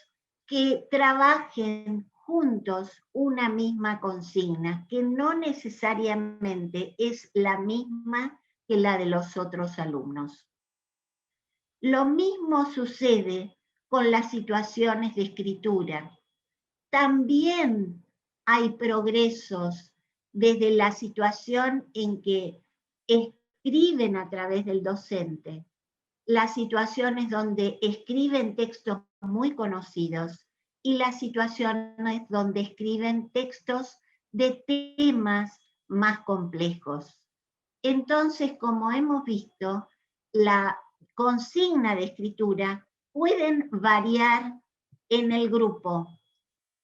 que trabajen juntos una misma consigna, que no necesariamente es la misma que la de los otros alumnos. Lo mismo sucede con las situaciones de escritura. También hay progresos desde la situación en que escriben a través del docente, las situaciones donde escriben textos muy conocidos y las situaciones donde escriben textos de temas más complejos. Entonces, como hemos visto, la consigna de escritura pueden variar en el grupo.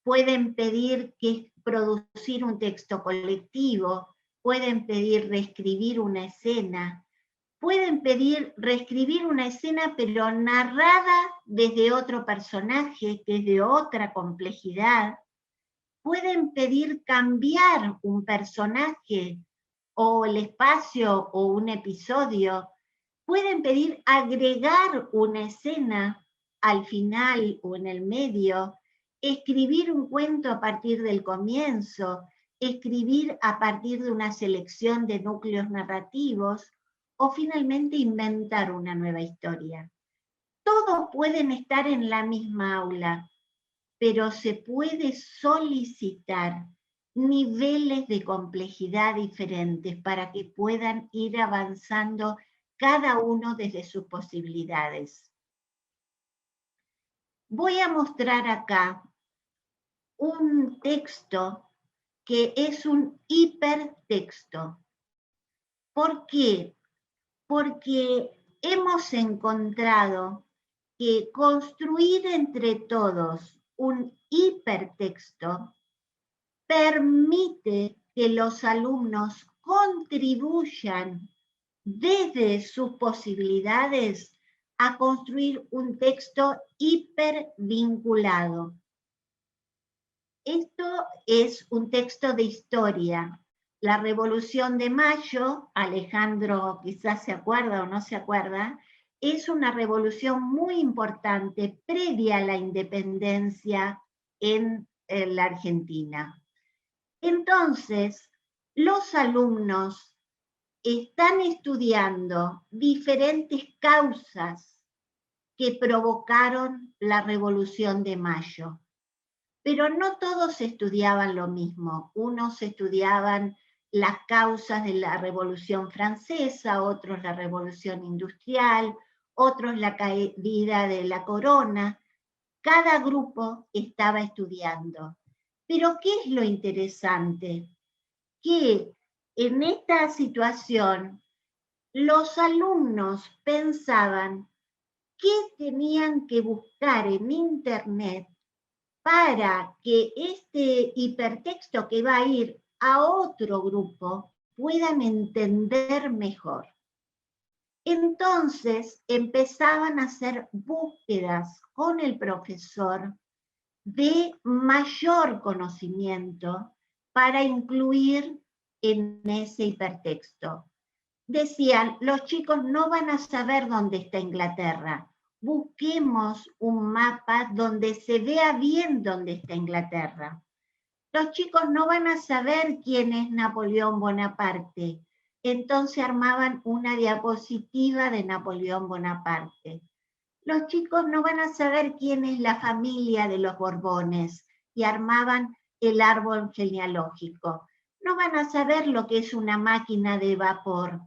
Pueden pedir que producir un texto colectivo, pueden pedir reescribir una escena, pueden pedir reescribir una escena pero narrada desde otro personaje, desde otra complejidad. Pueden pedir cambiar un personaje o el espacio o un episodio. Pueden pedir agregar una escena al final o en el medio, escribir un cuento a partir del comienzo, escribir a partir de una selección de núcleos narrativos, o finalmente inventar una nueva historia. Todos pueden estar en la misma aula, pero se puede solicitar niveles de complejidad diferentes para que puedan ir avanzando cada uno desde sus posibilidades. Voy a mostrar acá un texto que es un hipertexto. ¿Por qué? Porque hemos encontrado que construir entre todos un hipertexto permite que los alumnos contribuyan desde sus posibilidades a construir un texto hipervinculado. Esto es un texto de historia. La Revolución de Mayo, Alejandro quizás se acuerda o no se acuerda, es una revolución muy importante previa a la independencia en la Argentina. Entonces, los alumnos están estudiando diferentes causas que provocaron la Revolución de Mayo. Pero no todos estudiaban lo mismo. Unos estudiaban las causas de la Revolución Francesa, otros la Revolución Industrial, otros la caída de la corona. Cada grupo estaba estudiando. Pero ¿qué es lo interesante? Que en esta situación los alumnos pensaban qué tenían que buscar en Internet para que este hipertexto que va a ir a otro grupo puedan entender mejor. Entonces empezaban a hacer búsquedas con el profesor de mayor conocimiento para incluir en ese hipertexto. Decían, los chicos no van a saber dónde está Inglaterra. Busquemos un mapa donde se vea bien dónde está Inglaterra. Los chicos no van a saber quién es Napoleón Bonaparte. Entonces armaban una diapositiva de Napoleón Bonaparte. Los chicos no van a saber quién es la familia de los Borbones y armaban el árbol genealógico. No van a saber lo que es una máquina de vapor.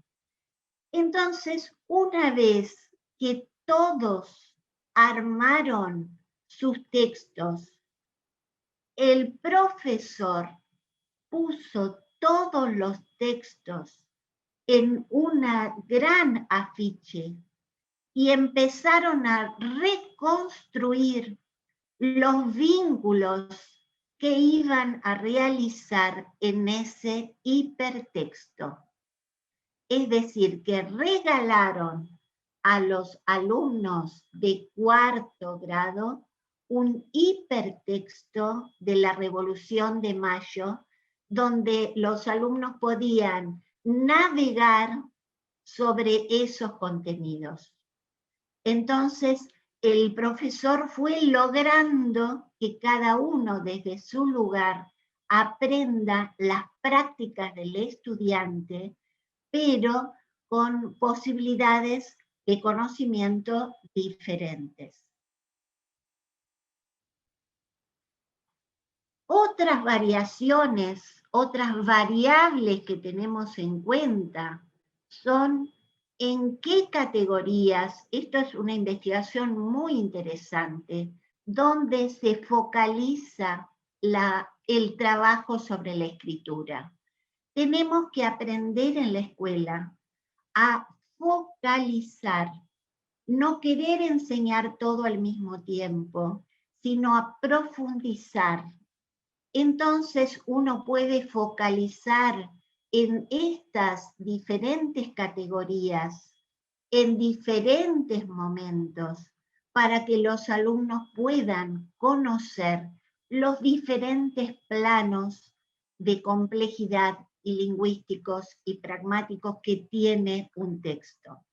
Entonces, una vez que todos armaron sus textos, el profesor puso todos los textos en una gran afiche y empezaron a reconstruir los vínculos que iban a realizar en ese hipertexto. Es decir, que regalaron a los alumnos de 4º grado un hipertexto de la Revolución de Mayo, donde los alumnos podían navegar sobre esos contenidos. Entonces, el profesor fue logrando que cada uno desde su lugar aprenda las prácticas del estudiante, pero con posibilidades de conocimiento diferentes. Otras variaciones, otras variables que tenemos en cuenta son en qué categorías, esto es una investigación muy interesante, donde se focaliza el trabajo sobre la escritura. Tenemos que aprender en la escuela a focalizar, no querer enseñar todo al mismo tiempo, sino a profundizar. Entonces uno puede focalizar en estas diferentes categorías, en diferentes momentos, para que los alumnos puedan conocer los diferentes planos de complejidad y lingüísticos y pragmáticos que tiene un texto.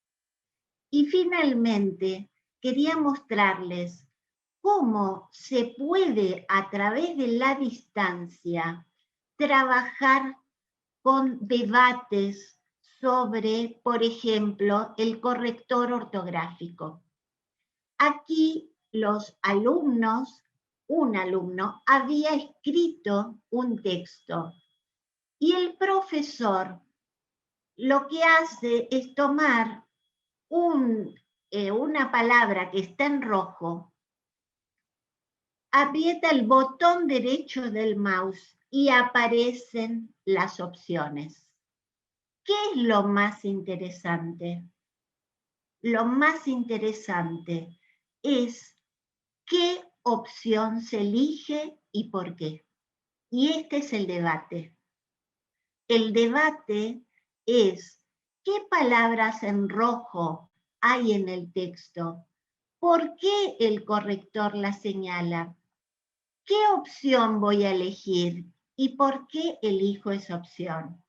Y finalmente, quería mostrarles cómo se puede, a través de la distancia, trabajar con debates sobre, por ejemplo, el corrector ortográfico. Aquí los alumnos, un alumno, había escrito un texto y el profesor lo que hace es tomar una palabra que está en rojo, aprieta el botón derecho del mouse y aparecen las opciones. ¿Qué es lo más interesante? Lo más interesante es qué opción se elige y por qué. Y este es el debate. El debate es qué palabras en rojo hay en el texto, por qué el corrector las señala, qué opción voy a elegir y por qué elijo esa opción.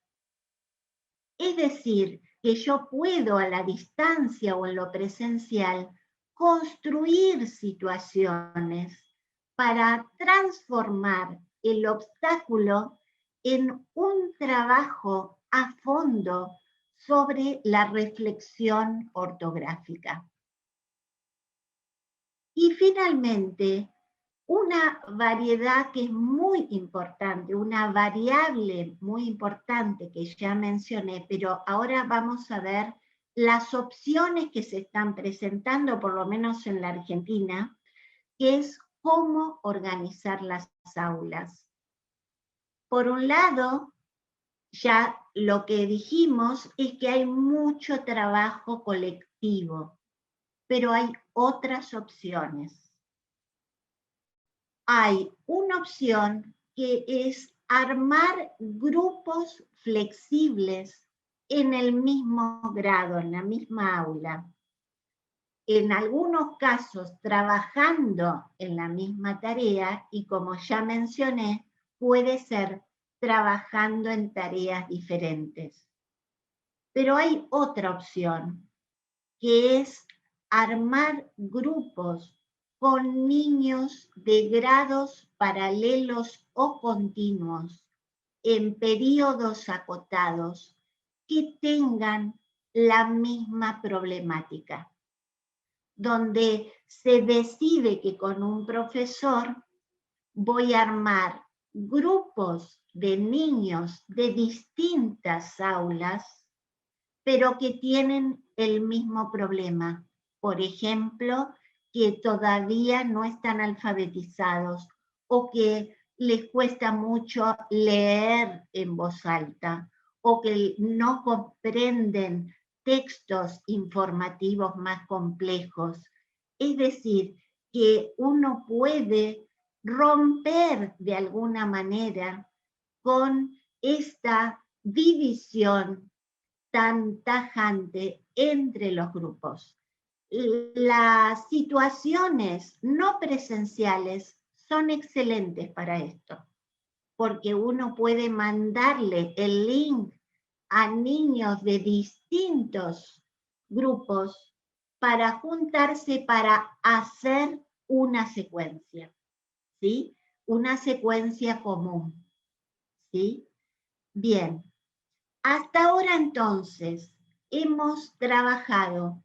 Es decir, que yo puedo a la distancia o en lo presencial construir situaciones para transformar el obstáculo en un trabajo a fondo sobre la reflexión ortográfica. Y finalmente, una variedad que es muy importante, una variable muy importante que ya mencioné, pero ahora vamos a ver las opciones que se están presentando, por lo menos en la Argentina, que es cómo organizar las aulas. Por un lado, ya lo que dijimos es que hay mucho trabajo colectivo, pero hay otras opciones. Hay una opción que es armar grupos flexibles en el mismo grado, en la misma aula. En algunos casos trabajando en la misma tarea y, como ya mencioné, puede ser trabajando en tareas diferentes. Pero hay otra opción, que es armar grupos con niños de grados paralelos o continuos en periodos acotados que tengan la misma problemática, donde se decide que con un profesor voy a armar grupos de niños de distintas aulas, pero que tienen el mismo problema. Por ejemplo, que todavía no están alfabetizados o que les cuesta mucho leer en voz alta o que no comprenden textos informativos más complejos. Es decir, que uno puede romper de alguna manera con esta división tan tajante entre los grupos. Las situaciones no presenciales son excelentes para esto, porque uno puede mandarle el link a niños de distintos grupos para juntarse para hacer una secuencia, ¿sí? Una secuencia común, ¿sí? Bien. Hasta ahora entonces hemos trabajado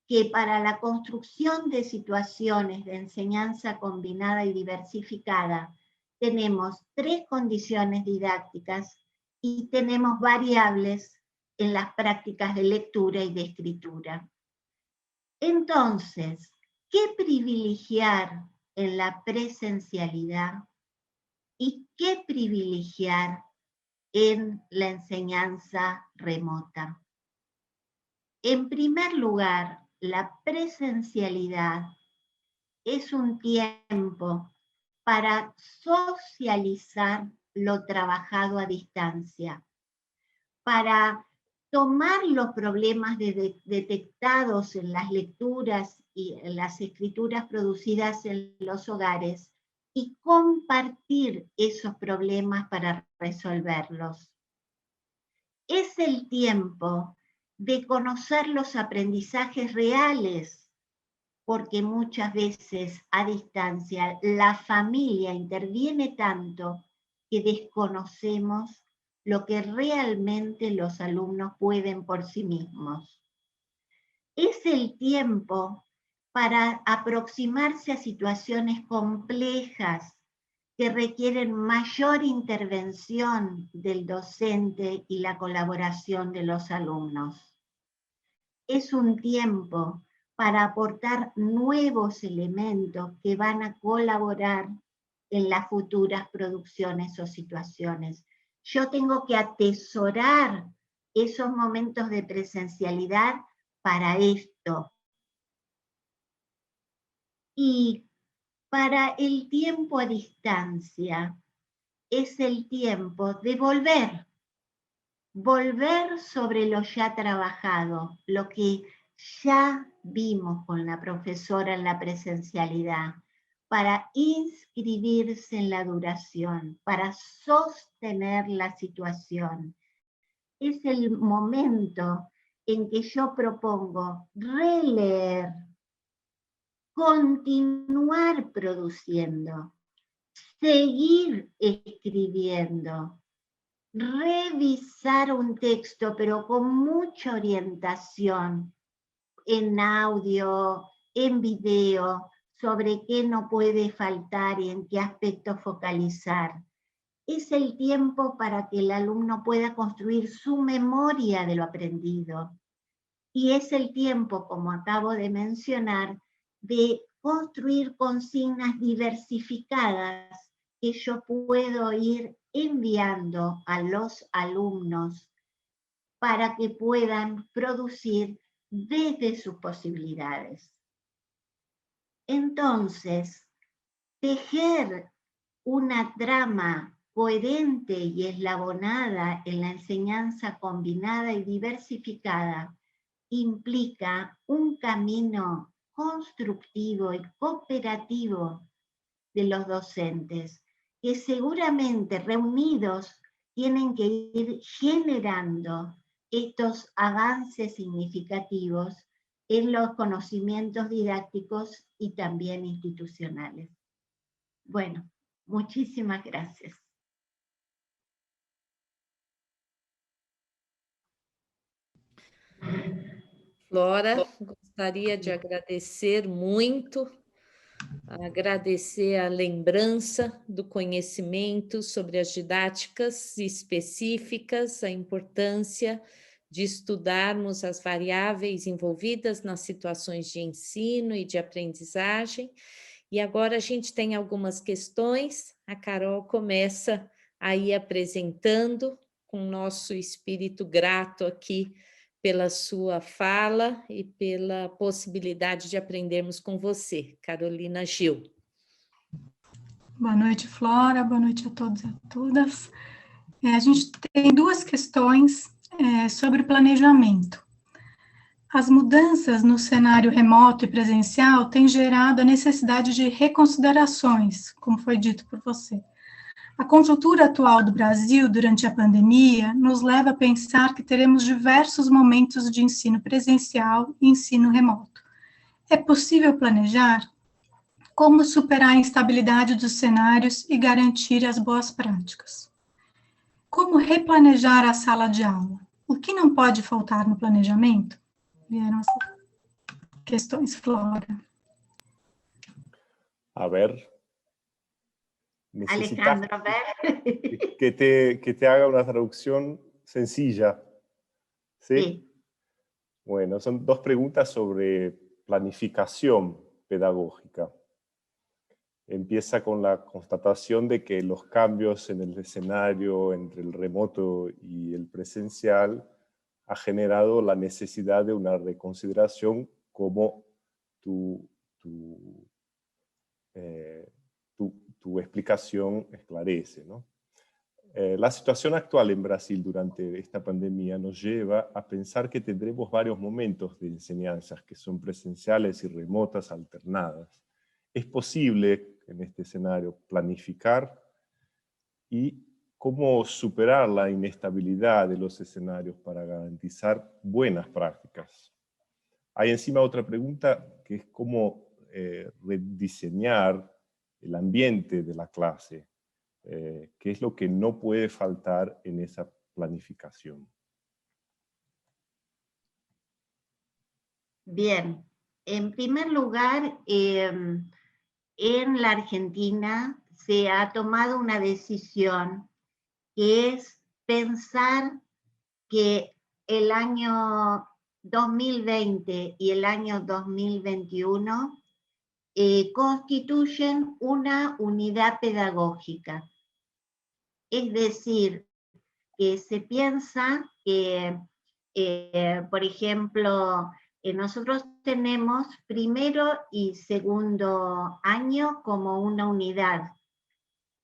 que para la construcción de situaciones de enseñanza combinada y diversificada tenemos 3 condiciones didácticas y tenemos variables en las prácticas de lectura y de escritura. Entonces, ¿qué privilegiar en la presencialidad y qué privilegiar en la enseñanza remota? En primer lugar, la presencialidad es un tiempo para socializar lo trabajado a distancia, para tomar los problemas detectados en las lecturas y en las escrituras producidas en los hogares y compartir esos problemas para resolverlos. Es el tiempo de conocer los aprendizajes reales, porque muchas veces a distancia la familia interviene tanto que desconocemos lo que realmente los alumnos pueden por sí mismos. Es el tiempo para aproximarse a situaciones complejas que requieren mayor intervención del docente y la colaboración de los alumnos. Es un tiempo para aportar nuevos elementos que van a colaborar en las futuras producciones o situaciones. Yo tengo que atesorar esos momentos de presencialidad para esto. Y para el tiempo a distancia es el tiempo de volver sobre lo ya trabajado, lo que ya vimos con la profesora en la presencialidad, para inscribirse en la duración, para sostener la situación. Es el momento en que yo propongo releer, continuar produciendo, seguir escribiendo, revisar un texto, pero con mucha orientación en audio, en video, sobre qué no puede faltar y en qué aspecto focalizar. Es el tiempo para que el alumno pueda construir su memoria de lo aprendido. Y es el tiempo, como acabo de mencionar, de construir consignas diversificadas que yo puedo ir enviando a los alumnos para que puedan producir desde sus posibilidades. Entonces, tejer una trama coherente y eslabonada en la enseñanza combinada y diversificada implica un camino constructivo y cooperativo de los docentes, que seguramente reunidos tienen que ir generando estos avances significativos en los conocimientos didácticos y también institucionales. Bueno, muchísimas gracias. Flora, gostaria de agradecer muito, agradecer a lembrança do conhecimento sobre as didáticas específicas, a importância de estudarmos as variáveis envolvidas nas situações de ensino e de aprendizagem. E agora a gente tem algumas questões, a Carol começa a ir apresentando, com o nosso espírito grato aqui pela sua fala e pela possibilidade de aprendermos com você. Carolina Gil. Boa noite, Flora. Boa noite a todos e a todas. A gente tem duas questões sobre planejamento. As mudanças no cenário remoto e presencial têm gerado a necessidade de reconsiderações, como foi dito por você. A conjuntura atual do Brasil durante a pandemia nos leva a pensar que teremos diversos momentos de ensino presencial e ensino remoto. É possível planejar como superar a instabilidade dos cenários e garantir as boas práticas? Como replanejar a sala de aula? O que não pode faltar no planejamento? Vieram as questões, Flora. A ver. Alejandro, a ver. Que te haga una traducción sencilla. ¿Sí? Sí. Bueno, son dos preguntas sobre planificación pedagógica. Empieza con la constatación de que los cambios en el escenario entre el remoto y el presencial ha generado la necesidad de una reconsideración como tu explicación esclarece, ¿no? La situación actual en Brasil durante esta pandemia nos lleva a pensar que tendremos varios momentos de enseñanzas que son presenciales y remotas alternadas. Es posible en este escenario planificar y cómo superar la inestabilidad de los escenarios para garantizar buenas prácticas. Hay encima otra pregunta que es cómo rediseñar el ambiente de la clase, qué es lo que no puede faltar en esa planificación. Bien, en primer lugar, en la Argentina se ha tomado una decisión que es pensar que el año 2020 y el año 2021 constituyen una unidad pedagógica. Es decir, que se piensa que, por ejemplo, nosotros tenemos primero y segundo año como una unidad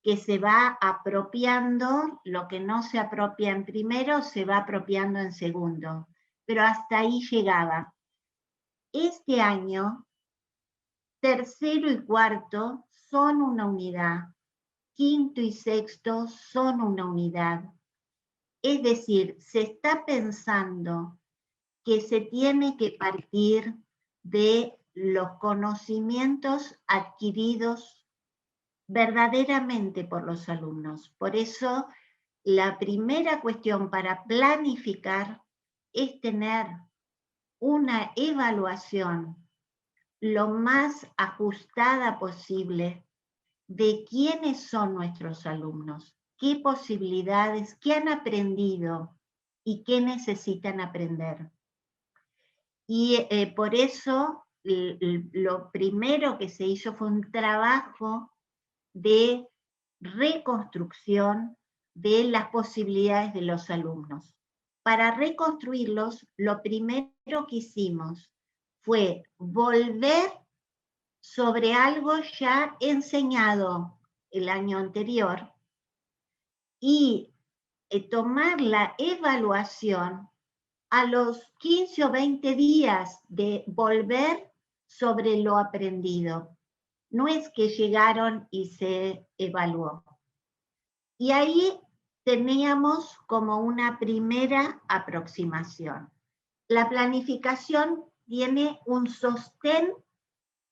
que se va apropiando, lo que no se apropia en primero se va apropiando en segundo, pero hasta ahí llegaba. Este año, tercero y cuarto son una unidad, quinto y sexto son una unidad. Es decir, se está pensando que se tiene que partir de los conocimientos adquiridos verdaderamente por los alumnos. Por eso, la primera cuestión para planificar es tener una evaluación lo más ajustada posible de quiénes son nuestros alumnos, qué posibilidades, qué han aprendido y qué necesitan aprender. Y por eso lo primero que se hizo fue un trabajo de reconstrucción de las posibilidades de los alumnos. Para reconstruirlos, lo primero que hicimos fue volver sobre algo ya enseñado el año anterior y tomar la evaluación a los 15 o 20 días de volver sobre lo aprendido. No es que llegaron y se evaluó. Y ahí teníamos como una primera aproximación. La planificación tiene un sostén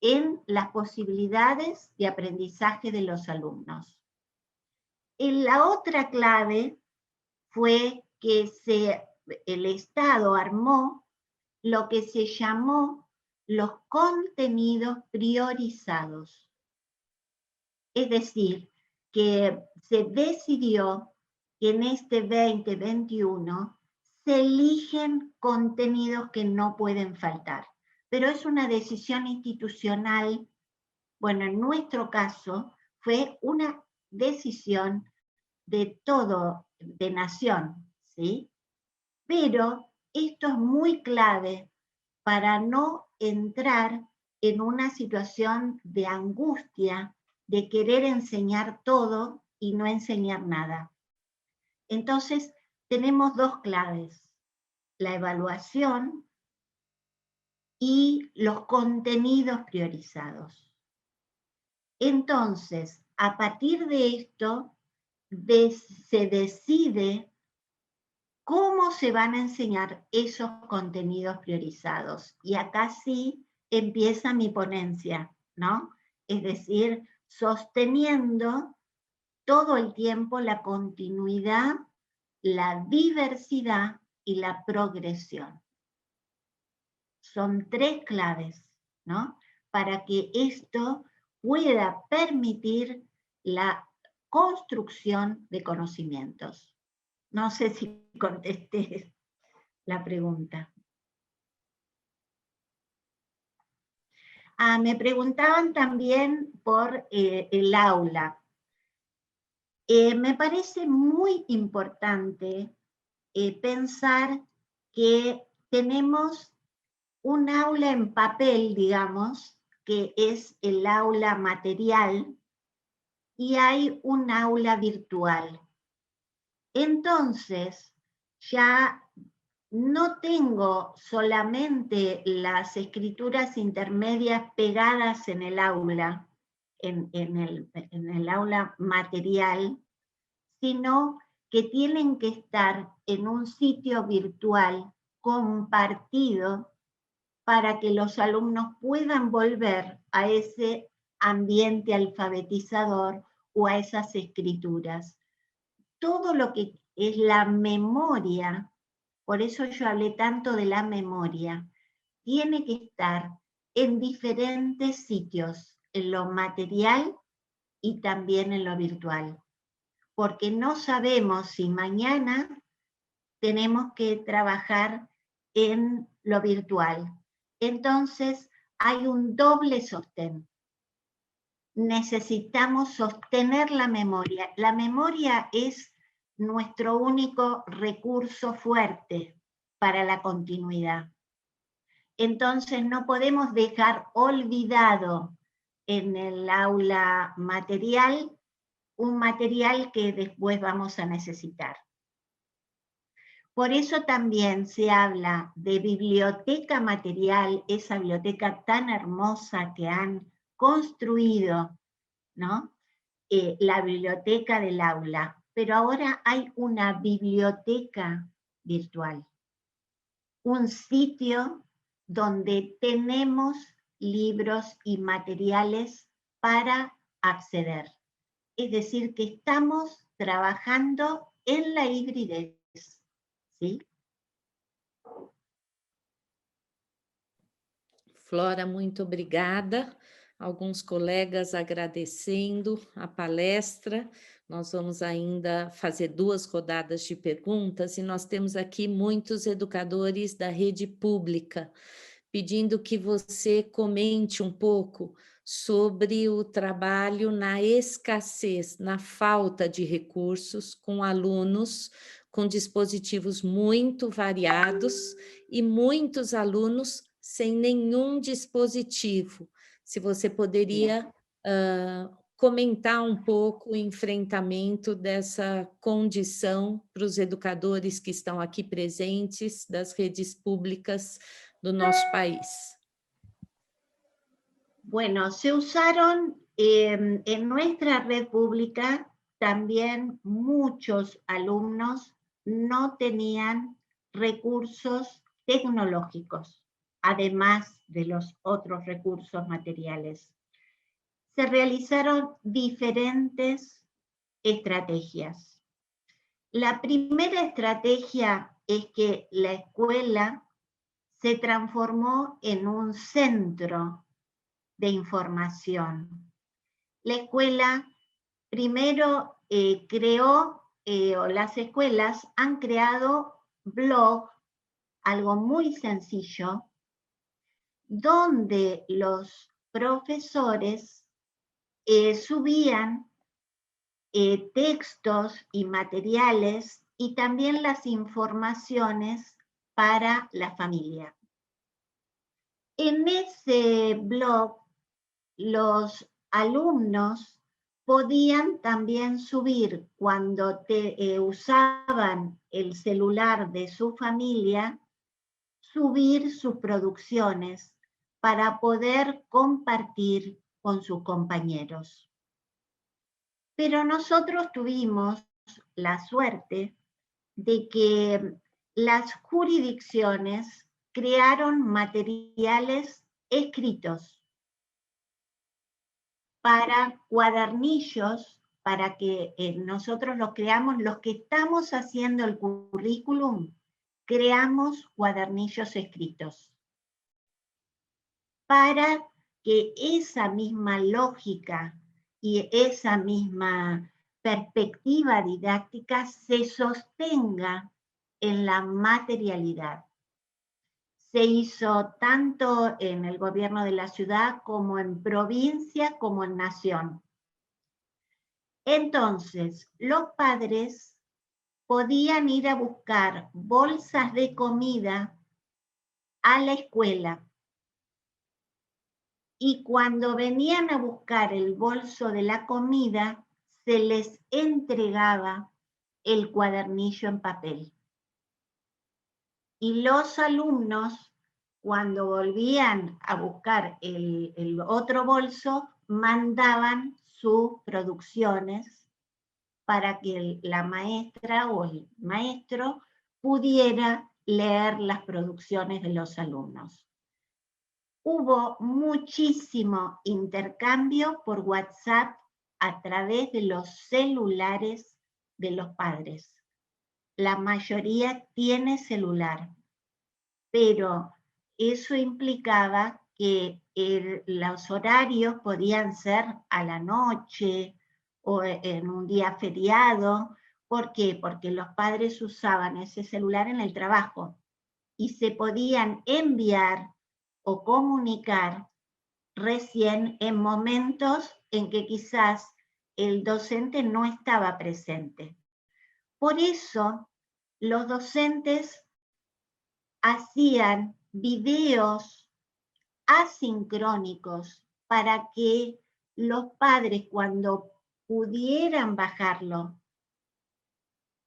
en las posibilidades de aprendizaje de los alumnos. La otra clave fue que el Estado armó lo que se llamó los contenidos priorizados. Es decir, que se decidió que en este 2021 se eligen contenidos que no pueden faltar. Pero es una decisión institucional, bueno, en nuestro caso fue una decisión de todo, de nación, ¿sí? Pero esto es muy clave para no entrar en una situación de angustia, de querer enseñar todo y no enseñar nada. Entonces, tenemos dos claves: la evaluación y los contenidos priorizados. Entonces, a partir de esto, se decide cómo se van a enseñar esos contenidos priorizados. Y acá sí empieza mi ponencia, ¿no? Es decir, sosteniendo todo el tiempo la continuidad, la diversidad y la progresión. Son tres claves, ¿no? Para que esto pueda permitir la construcción de conocimientos. No sé si contesté la pregunta. Me preguntaban también por el aula. Me parece muy importante pensar que tenemos un aula en papel, digamos, que es el aula material, y hay un aula virtual. Entonces, ya no tengo solamente las escrituras intermedias pegadas en el aula, en el aula material, sino que tienen que estar en un sitio virtual compartido para que los alumnos puedan volver a ese ambiente alfabetizador o a esas escrituras. Todo lo que es la memoria, por eso yo hablé tanto de la memoria, tiene que estar en diferentes sitios, en lo material y también en lo virtual, porque no sabemos si mañana tenemos que trabajar en lo virtual. Entonces hay un doble sostén. Necesitamos sostener la memoria. La memoria es nuestro único recurso fuerte para la continuidad. Entonces no podemos dejar olvidado en el aula material un material que después vamos a necesitar. Por eso también se habla de biblioteca material, esa biblioteca tan hermosa que han construido, ¿no? La biblioteca del aula, pero ahora hay una biblioteca virtual. un sitio donde tenemos libros y materiales para acceder. Es decir, que estamos trabajando en la hibridez, ¿sí? Flora, muito obrigada. Alguns colegas agradecendo a palestra. Nós vamos ainda fazer 2 rodadas de perguntas e nós temos aqui muitos educadores da rede pública, pedindo que você comente um pouco sobre o trabalho na escassez, na falta de recursos com alunos com dispositivos muito variados e muitos alunos sem nenhum dispositivo. Se você poderia comentar um pouco o enfrentamento dessa condição para os educadores que estão aqui presentes das redes públicas do nosso país. Bueno, se usaron en nuestra red pública también muchos alumnos no tenían recursos tecnológicos, además de los otros recursos materiales. Se realizaron diferentes estrategias. La primera estrategia es que la escuela se transformó en un centro de información. La escuela primero creó, o las escuelas han creado blog, algo muy sencillo, donde los profesores subían textos y materiales y también las informaciones para la familia. En ese blog, los alumnos podían también subir, cuando usaban el celular de su familia, subir sus producciones para poder compartir con sus compañeros. Pero nosotros tuvimos la suerte de que las jurisdicciones crearon materiales escritos para cuadernillos, para que nosotros los creamos, los que estamos haciendo el currículum, creamos cuadernillos escritos para que esa misma lógica y esa misma perspectiva didáctica se sostenga en la materialidad. Se hizo tanto en el gobierno de la ciudad como en provincia como en nación. Entonces, los padres podían ir a buscar bolsas de comida a la escuela. Y cuando venían a buscar el bolso de la comida, se les entregaba el cuadernillo en papel. Y los alumnos, cuando volvían a buscar el otro bolso, mandaban sus producciones para que la maestra o el maestro pudiera leer las producciones de los alumnos. Hubo muchísimo intercambio por WhatsApp a través de los celulares de los padres. La mayoría tiene celular, pero eso implicaba que los horarios podían ser a la noche o en un día feriado. ¿Por qué? Porque los padres usaban ese celular en el trabajo y se podían enviar o comunicar recién en momentos en que quizás el docente no estaba presente. Por eso, los docentes hacían videos asincrónicos para que los padres, cuando pudieran bajarlo,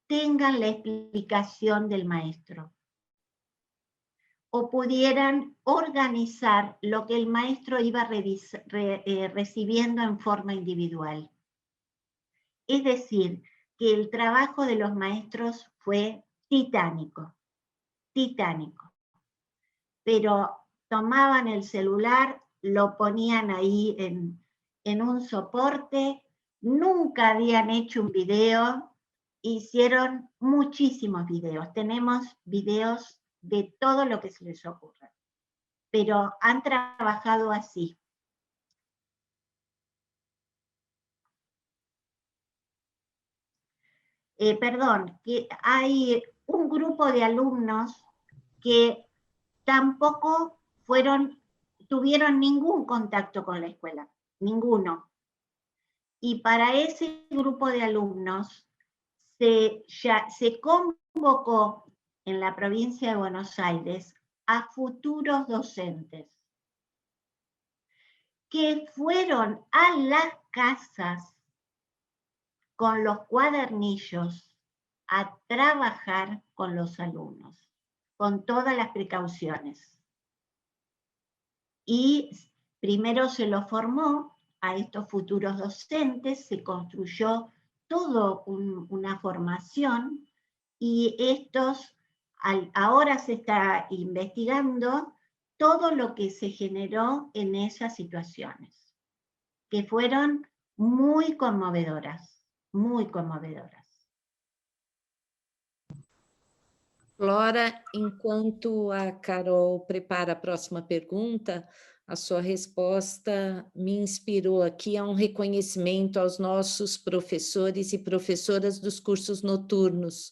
tengan la explicación del maestro o pudieran organizar lo que el maestro iba recibiendo en forma individual. Es decir, que el trabajo de los maestros fue titánico, titánico. pero tomaban el celular, lo ponían ahí en un soporte, nunca habían hecho un video, hicieron muchísimos videos. Tenemos videos de todo lo que se les ocurra, pero han trabajado así. Perdón, que hay un grupo de alumnos que tampoco tuvieron ningún contacto con la escuela, ninguno. Y para ese grupo de alumnos se convocó en la provincia de Buenos Aires a futuros docentes que fueron a las casas con los cuadernillos a trabajar con los alumnos, con todas las precauciones. Y primero se lo formó a estos futuros docentes, se construyó toda una formación, y ahora se está investigando todo lo que se generó en esas situaciones, que fueron muy conmovedoras, muy conmovedoras. Flora, enquanto a Carol prepara a próxima pergunta, a sua resposta me inspirou aqui a um reconhecimento aos nossos professores e professoras dos cursos noturnos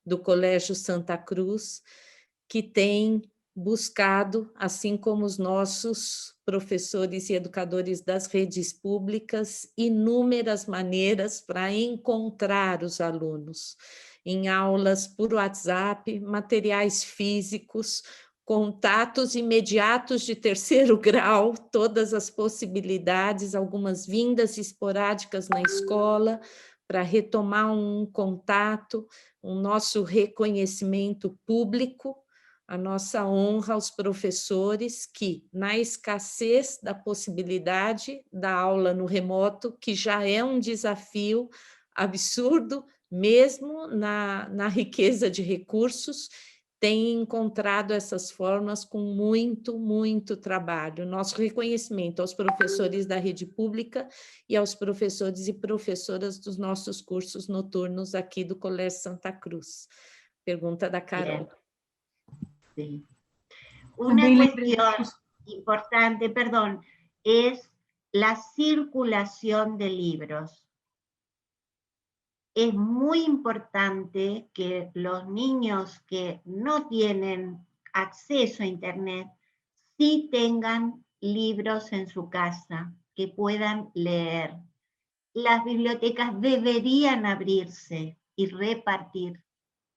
do Colégio Santa Cruz, que têm buscado, assim como os nossos professores e educadores das redes públicas, inúmeras maneiras para encontrar os alunos, em aulas por WhatsApp, materiais físicos, contatos imediatos de terceiro grau, todas as possibilidades, algumas vindas esporádicas na escola, para retomar um contato, o nosso reconhecimento público, a nossa honra aos professores que, na escassez da possibilidade da aula no remoto, que já é um desafio absurdo, mesmo na riqueza de recursos, tem encontrado essas formas com muito, muito trabalho. Nosso reconhecimento aos professores da rede pública e aos professores e professoras dos nossos cursos noturnos aqui do Colégio Santa Cruz. Pergunta da Carol. Sí. Una cuestión importante, perdón, es la circulación de libros. Es muy importante que los niños que no tienen acceso a Internet sí tengan libros en su casa, que puedan leer. Las bibliotecas deberían abrirse y repartir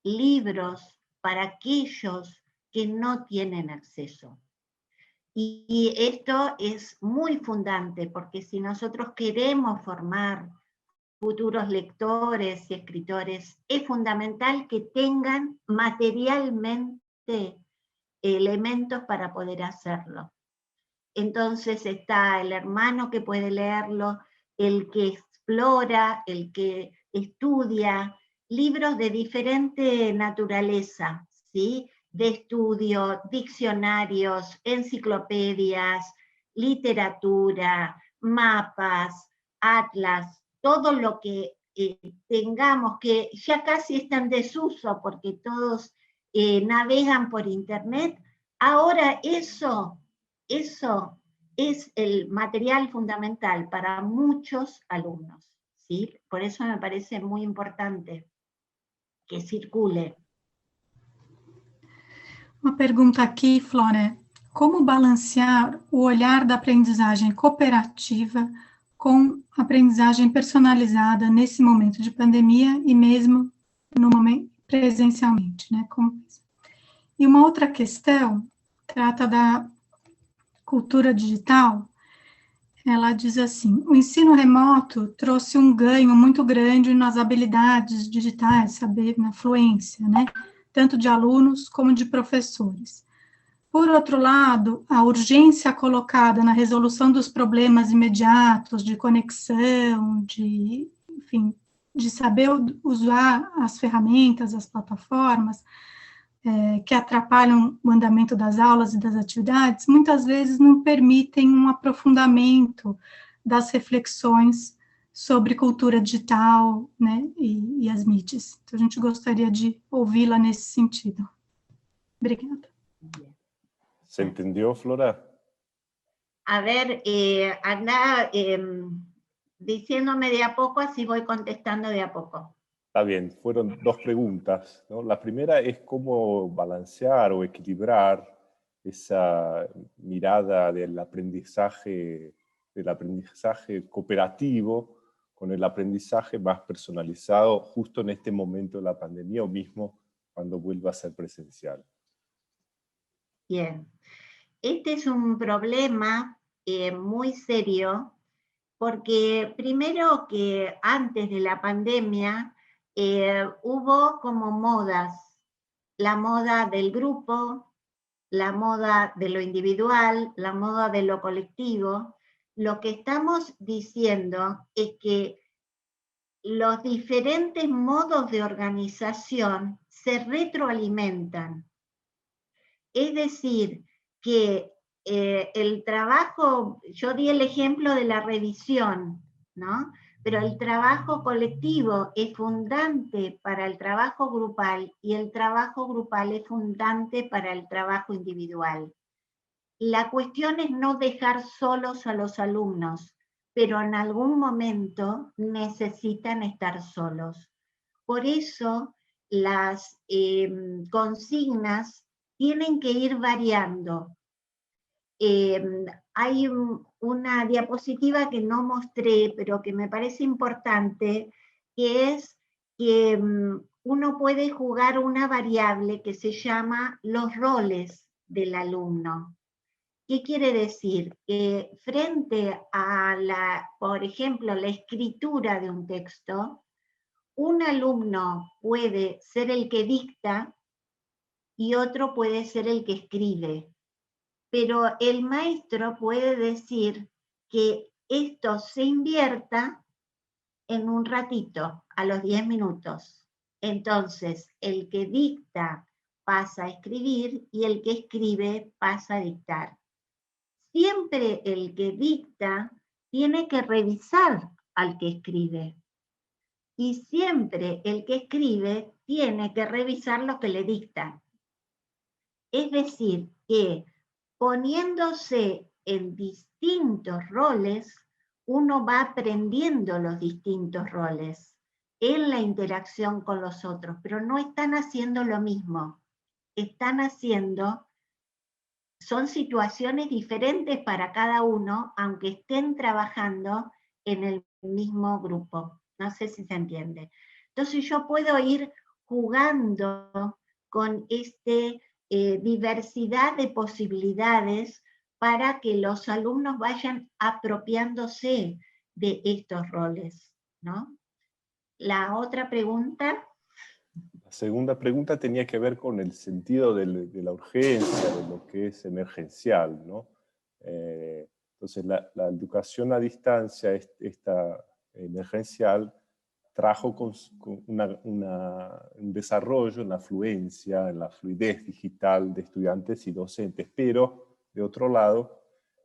libros para aquellos que no tienen acceso. Y esto es muy fundante, porque si nosotros queremos formar futuros lectores y escritores, es fundamental que tengan materialmente elementos para poder hacerlo. Entonces está el hermano que puede leerlo, el que explora, el que estudia, libros de diferente naturaleza, ¿sí? De estudio, diccionarios, enciclopedias, literatura, mapas, atlas, todo lo que tengamos, que ya casi está en desuso porque todos navegan por Internet. Ahora eso es el material fundamental para muchos alumnos, ¿sí? Por eso me parece muy importante que circule. Uma pergunta aqui, Flora, como balancear o olhar da aprendizagem cooperativa com a aprendizagem personalizada nesse momento de pandemia e mesmo no momento presencialmente, né? E uma outra questão trata da cultura digital. Ela diz assim: o ensino remoto trouxe um ganho muito grande nas habilidades digitais, saber, na fluência, né? Tanto de alunos como de professores. Por outro lado, a urgência colocada na resolução dos problemas imediatos de conexão, enfim, de saber usar as ferramentas, as plataformas, que atrapalham o andamento das aulas e das atividades, muitas vezes não permitem um aprofundamento das reflexões sobre cultura digital, né, e as mídias. Então, a gente gostaria de ouvi-la nesse sentido. Obrigada. ¿Se entendió, Flora? A ver, anda diciéndome de a poco, así voy contestando de a poco. Está bien, fueron dos preguntas, ¿no? La primera es cómo balancear o equilibrar esa mirada del aprendizaje cooperativo con el aprendizaje más personalizado justo en este momento de la pandemia o mismo cuando vuelva a ser presencial. Bien, este es un problema muy serio porque primero que antes de la pandemia hubo como modas, la moda del grupo, la moda de lo individual, la moda de lo colectivo. Lo que estamos diciendo es que los diferentes modos de organización se retroalimentan. Es decir, que el trabajo, yo di el ejemplo de la revisión, ¿no? Pero el trabajo colectivo es fundante para el trabajo grupal y el trabajo grupal es fundante para el trabajo individual. La cuestión es no dejar solos a los alumnos, pero en algún momento necesitan estar solos. Por eso las consignas tienen que ir variando. Hay una diapositiva que no mostré, pero que me parece importante, que es que uno puede jugar una variable que se llama los roles del alumno. ¿Qué quiere decir? Que frente a por ejemplo, la escritura de un texto, un alumno puede ser el que dicta y otro puede ser el que escribe. Pero el maestro puede decir que esto se invierta en un ratito, a los 10 minutos. Entonces, el que dicta pasa a escribir y el que escribe pasa a dictar. Siempre el que dicta tiene que revisar al que escribe. Y siempre el que escribe tiene que revisar lo que le dictan. Es decir, que poniéndose en distintos roles, uno va aprendiendo los distintos roles en la interacción con los otros, pero no están haciendo lo mismo. Son situaciones diferentes para cada uno, aunque estén trabajando en el mismo grupo. No sé si se entiende. Entonces yo puedo ir jugando con diversidad de posibilidades para que los alumnos vayan apropiándose de estos roles, ¿no? La otra pregunta. La segunda pregunta tenía que ver con el sentido de la urgencia, de lo que es emergencial, ¿no? Entonces, la educación a distancia, esta emergencial, trajo con un desarrollo en la fluencia, en la fluidez digital de estudiantes y docentes, pero, de otro lado,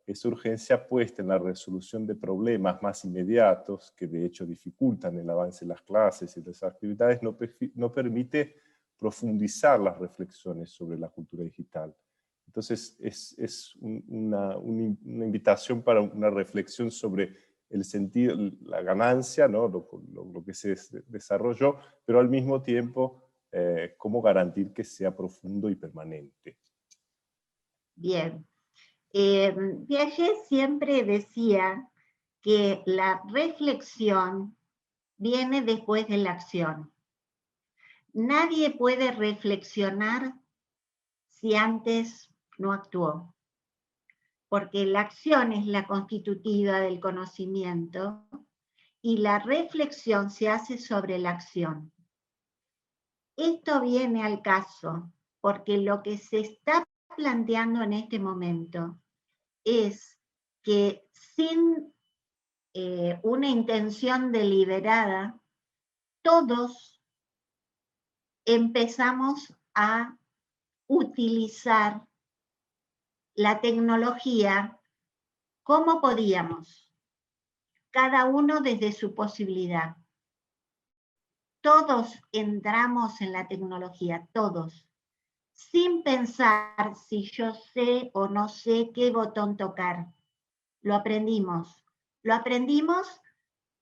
esa urgencia puesta en la resolución de problemas más inmediatos, que de hecho dificultan el avance de las clases y de las actividades, no permite profundizar las reflexiones sobre la cultura digital. Entonces, es una invitación para una reflexión sobre el sentido, la ganancia, ¿no? lo que se desarrolló, pero al mismo tiempo, cómo garantir que sea profundo y permanente. Bien. Piaget siempre decía que la reflexión viene después de la acción. Nadie puede reflexionar si antes no actuó, porque la acción es la constitutiva del conocimiento y la reflexión se hace sobre la acción. Esto viene al caso porque lo que se está planteando en este momento es que sin una intención deliberada, todos empezamos a utilizar la tecnología como podíamos, cada uno desde su posibilidad. Todos entramos en la tecnología, todos, sin pensar si yo sé o no sé qué botón tocar. Lo aprendimos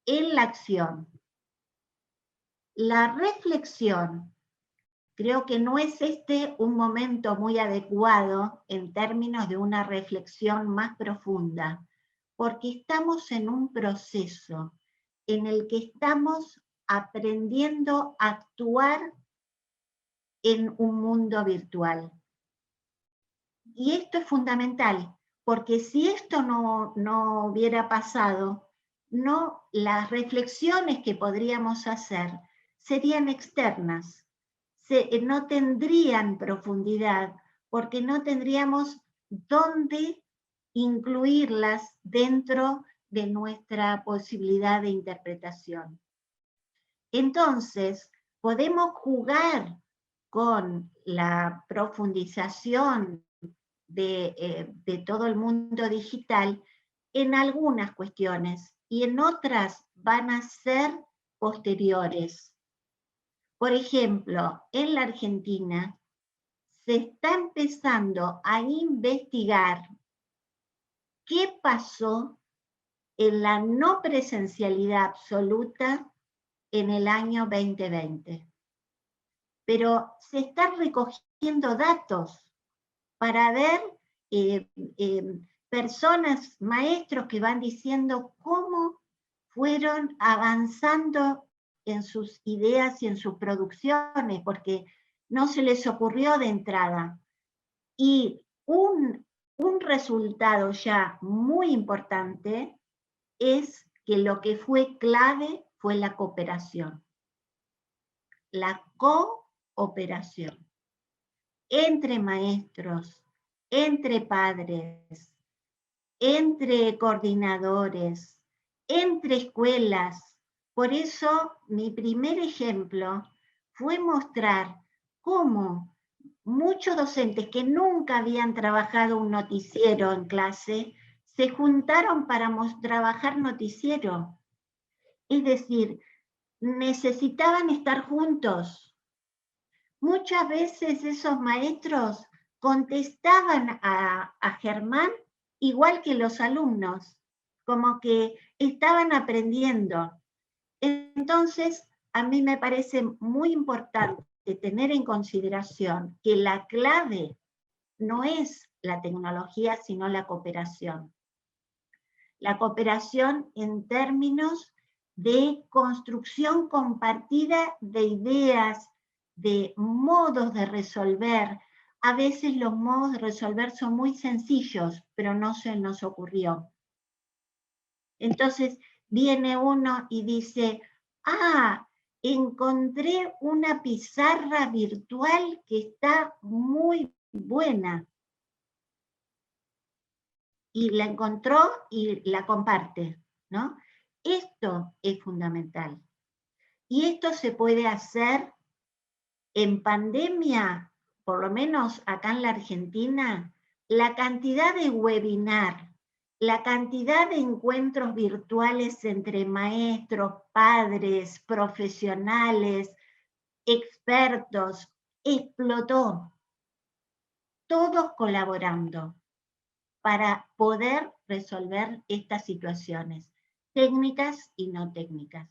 en la acción. La reflexión, creo que no es este un momento muy adecuado en términos de una reflexión más profunda, porque estamos en un proceso en el que estamos aprendiendo a actuar en un mundo virtual. Y esto es fundamental, porque si esto no hubiera pasado, las reflexiones que podríamos hacer serían externas, no tendrían profundidad, porque no tendríamos dónde incluirlas dentro de nuestra posibilidad de interpretación. Entonces, podemos jugar con la profundización de todo el mundo digital en algunas cuestiones y en otras van a ser posteriores. Por ejemplo, en la Argentina se está empezando a investigar qué pasó en la no presencialidad absoluta en el año 2020. Pero se están recogiendo datos para ver personas, maestros que van diciendo cómo fueron avanzando en sus ideas y en sus producciones, porque no se les ocurrió de entrada. Y un resultado ya muy importante es que lo que fue clave fue la cooperación. La cooperación entre maestros, entre padres, entre coordinadores, entre escuelas. Por eso mi primer ejemplo fue mostrar cómo muchos docentes que nunca habían trabajado un noticiero en clase se juntaron para trabajar noticiero. Es decir, necesitaban estar juntos. Muchas veces esos maestros contestaban a Germán igual que los alumnos, como que estaban aprendiendo. Entonces, a mí me parece muy importante tener en consideración que la clave no es la tecnología, sino la cooperación. La cooperación en términos de construcción compartida de ideas, de modos de resolver. A veces los modos de resolver son muy sencillos, pero no se nos ocurrió. Entonces viene uno y dice, encontré una pizarra virtual que está muy buena. Y la encontró y la comparte, ¿no? Esto es fundamental. Y esto se puede hacer en pandemia, por lo menos acá en la Argentina, la cantidad de webinar, la cantidad de encuentros virtuales entre maestros, padres, profesionales, expertos, explotó. Todos colaborando para poder resolver estas situaciones, técnicas e não técnicas.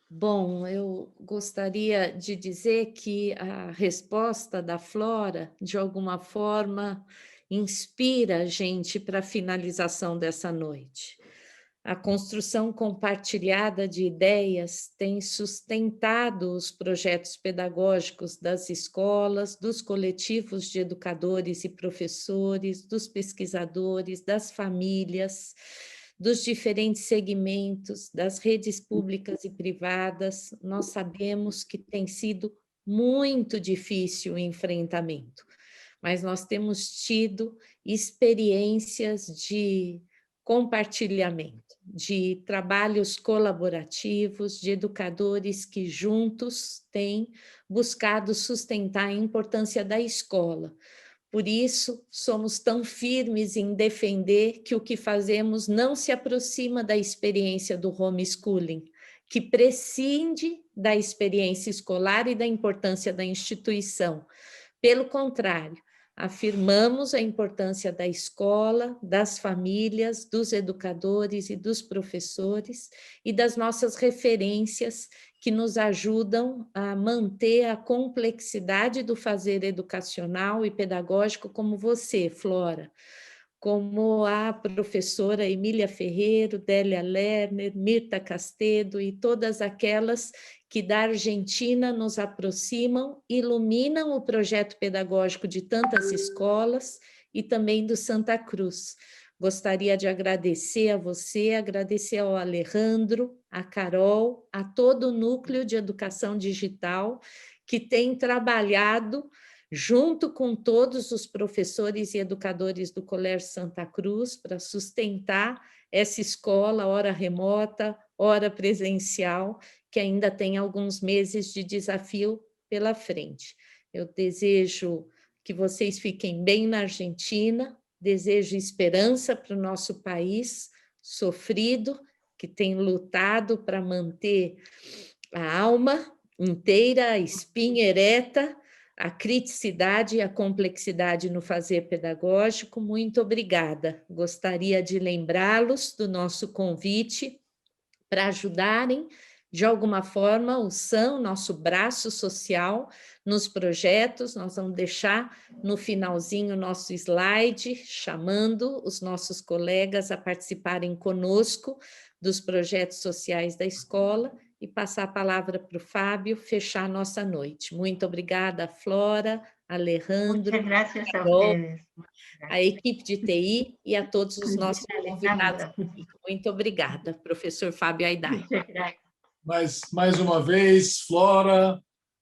Bom, eu gostaria de dizer que a resposta da Flora, de alguma forma, inspira a gente para a finalização dessa noite. A construção compartilhada de ideias tem sustentado os projetos pedagógicos das escolas, dos coletivos de educadores e professores, dos pesquisadores, das famílias, dos diferentes segmentos, das redes públicas e privadas. Nós sabemos que tem sido muito difícil o enfrentamento, mas nós temos tido experiências de compartilhamento, de trabalhos colaborativos, de educadores que juntos têm buscado sustentar a importância da escola. Por isso, somos tão firmes em defender que o que fazemos não se aproxima da experiência do homeschooling, que prescinde da experiência escolar e da importância da instituição. Pelo contrário, afirmamos a importância da escola, das famílias, dos educadores e dos professores e das nossas referências que nos ajudam a manter a complexidade do fazer educacional e pedagógico, como você, Flora, como a professora Emília Ferreiro, Délia Lerner, Mirta Castedo e todas aquelas que da Argentina nos aproximam, iluminam o projeto pedagógico de tantas escolas e também do Santa Cruz. Gostaria de agradecer a você, agradecer ao Alejandro, a Carol, a todo o Núcleo de Educação Digital que tem trabalhado junto com todos os professores e educadores do Colégio Santa Cruz para sustentar essa escola, ora remota, ora presencial, que ainda tem alguns meses de desafio pela frente. Eu desejo que vocês fiquem bem na Argentina, desejo esperança para o nosso país sofrido, que tem lutado para manter a alma inteira, a espinha ereta, a criticidade e a complexidade no fazer pedagógico. Muito obrigada. Gostaria de lembrá-los do nosso convite para ajudarem, de alguma forma, o SAM, nosso braço social, nos projetos. Nós vamos deixar no finalzinho o nosso slide, chamando os nossos colegas a participarem conosco dos projetos sociais da escola, e passar a palavra para o Fábio, fechar a nossa noite. Muito obrigada, Flora, Alejandro, Muchas gracias a Carol, ustedes. a equipe de TI e a todos os nossos convidados. Muito obrigada, professor Fábio Aidai. Mas, mais uma vez, Flora,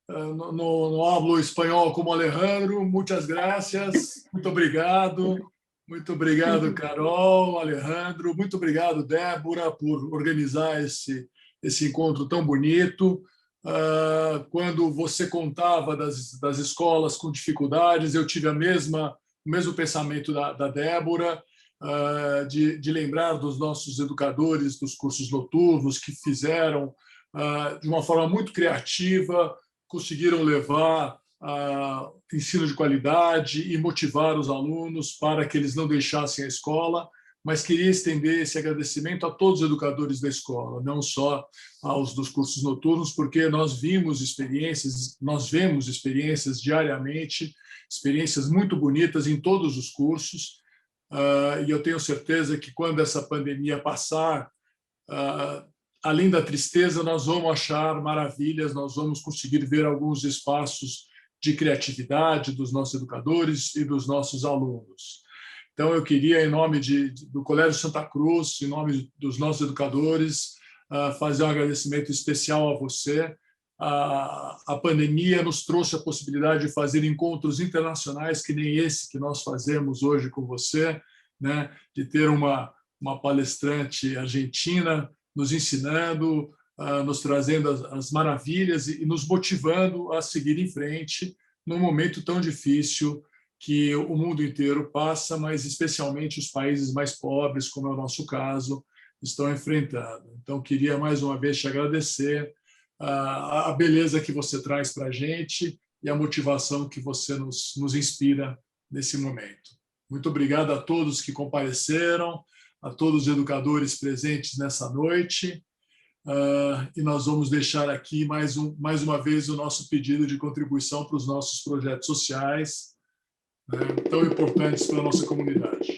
no hablo espanhol como Alejandro, muitas gracias, muito obrigado. Muito obrigado, Carol, Alejandro, muito obrigado, Débora, por organizar esse encontro tão bonito. Quando você contava das escolas com dificuldades, eu tive o mesmo pensamento da Débora, de lembrar dos nossos educadores dos cursos noturnos que fizeram, de uma forma muito criativa, conseguiram levar ensino de qualidade e motivar os alunos para que eles não deixassem a escola, mas queria estender esse agradecimento a todos os educadores da escola, não só aos dos cursos noturnos, porque nós vemos experiências diariamente, experiências muito bonitas em todos os cursos, e eu tenho certeza que quando essa pandemia passar, além da tristeza, nós vamos achar maravilhas, nós vamos conseguir ver alguns espaços de criatividade dos nossos educadores e dos nossos alunos. Então, eu queria, em nome do Colégio Santa Cruz, em nome dos nossos educadores, fazer um agradecimento especial a você. A pandemia nos trouxe a possibilidade de fazer encontros internacionais, que nem esse que nós fazemos hoje com você, né? De ter uma palestrante argentina nos ensinando, nos trazendo as maravilhas e nos motivando a seguir em frente num momento tão difícil que o mundo inteiro passa, mas especialmente os países mais pobres, como é o nosso caso, estão enfrentando. Então, queria mais uma vez te agradecer a beleza que você traz para a gente e a motivação que você nos inspira nesse momento. Muito obrigado a todos que compareceram, a todos os educadores presentes nessa noite. E nós vamos deixar aqui mais uma vez o nosso pedido de contribuição para os nossos projetos sociais, né, tão importantes para a nossa comunidade.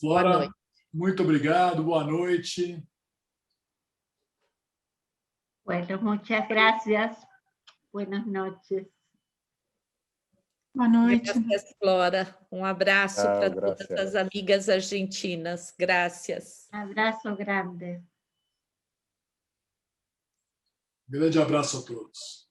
Flora, muito obrigado, boa noite. Bueno, muchas gracias. Buenas noches. Boa noite. Graças, Flora. Um abraço para todas as amigas argentinas. Graças. Abraço grande. Grande abraço a todos.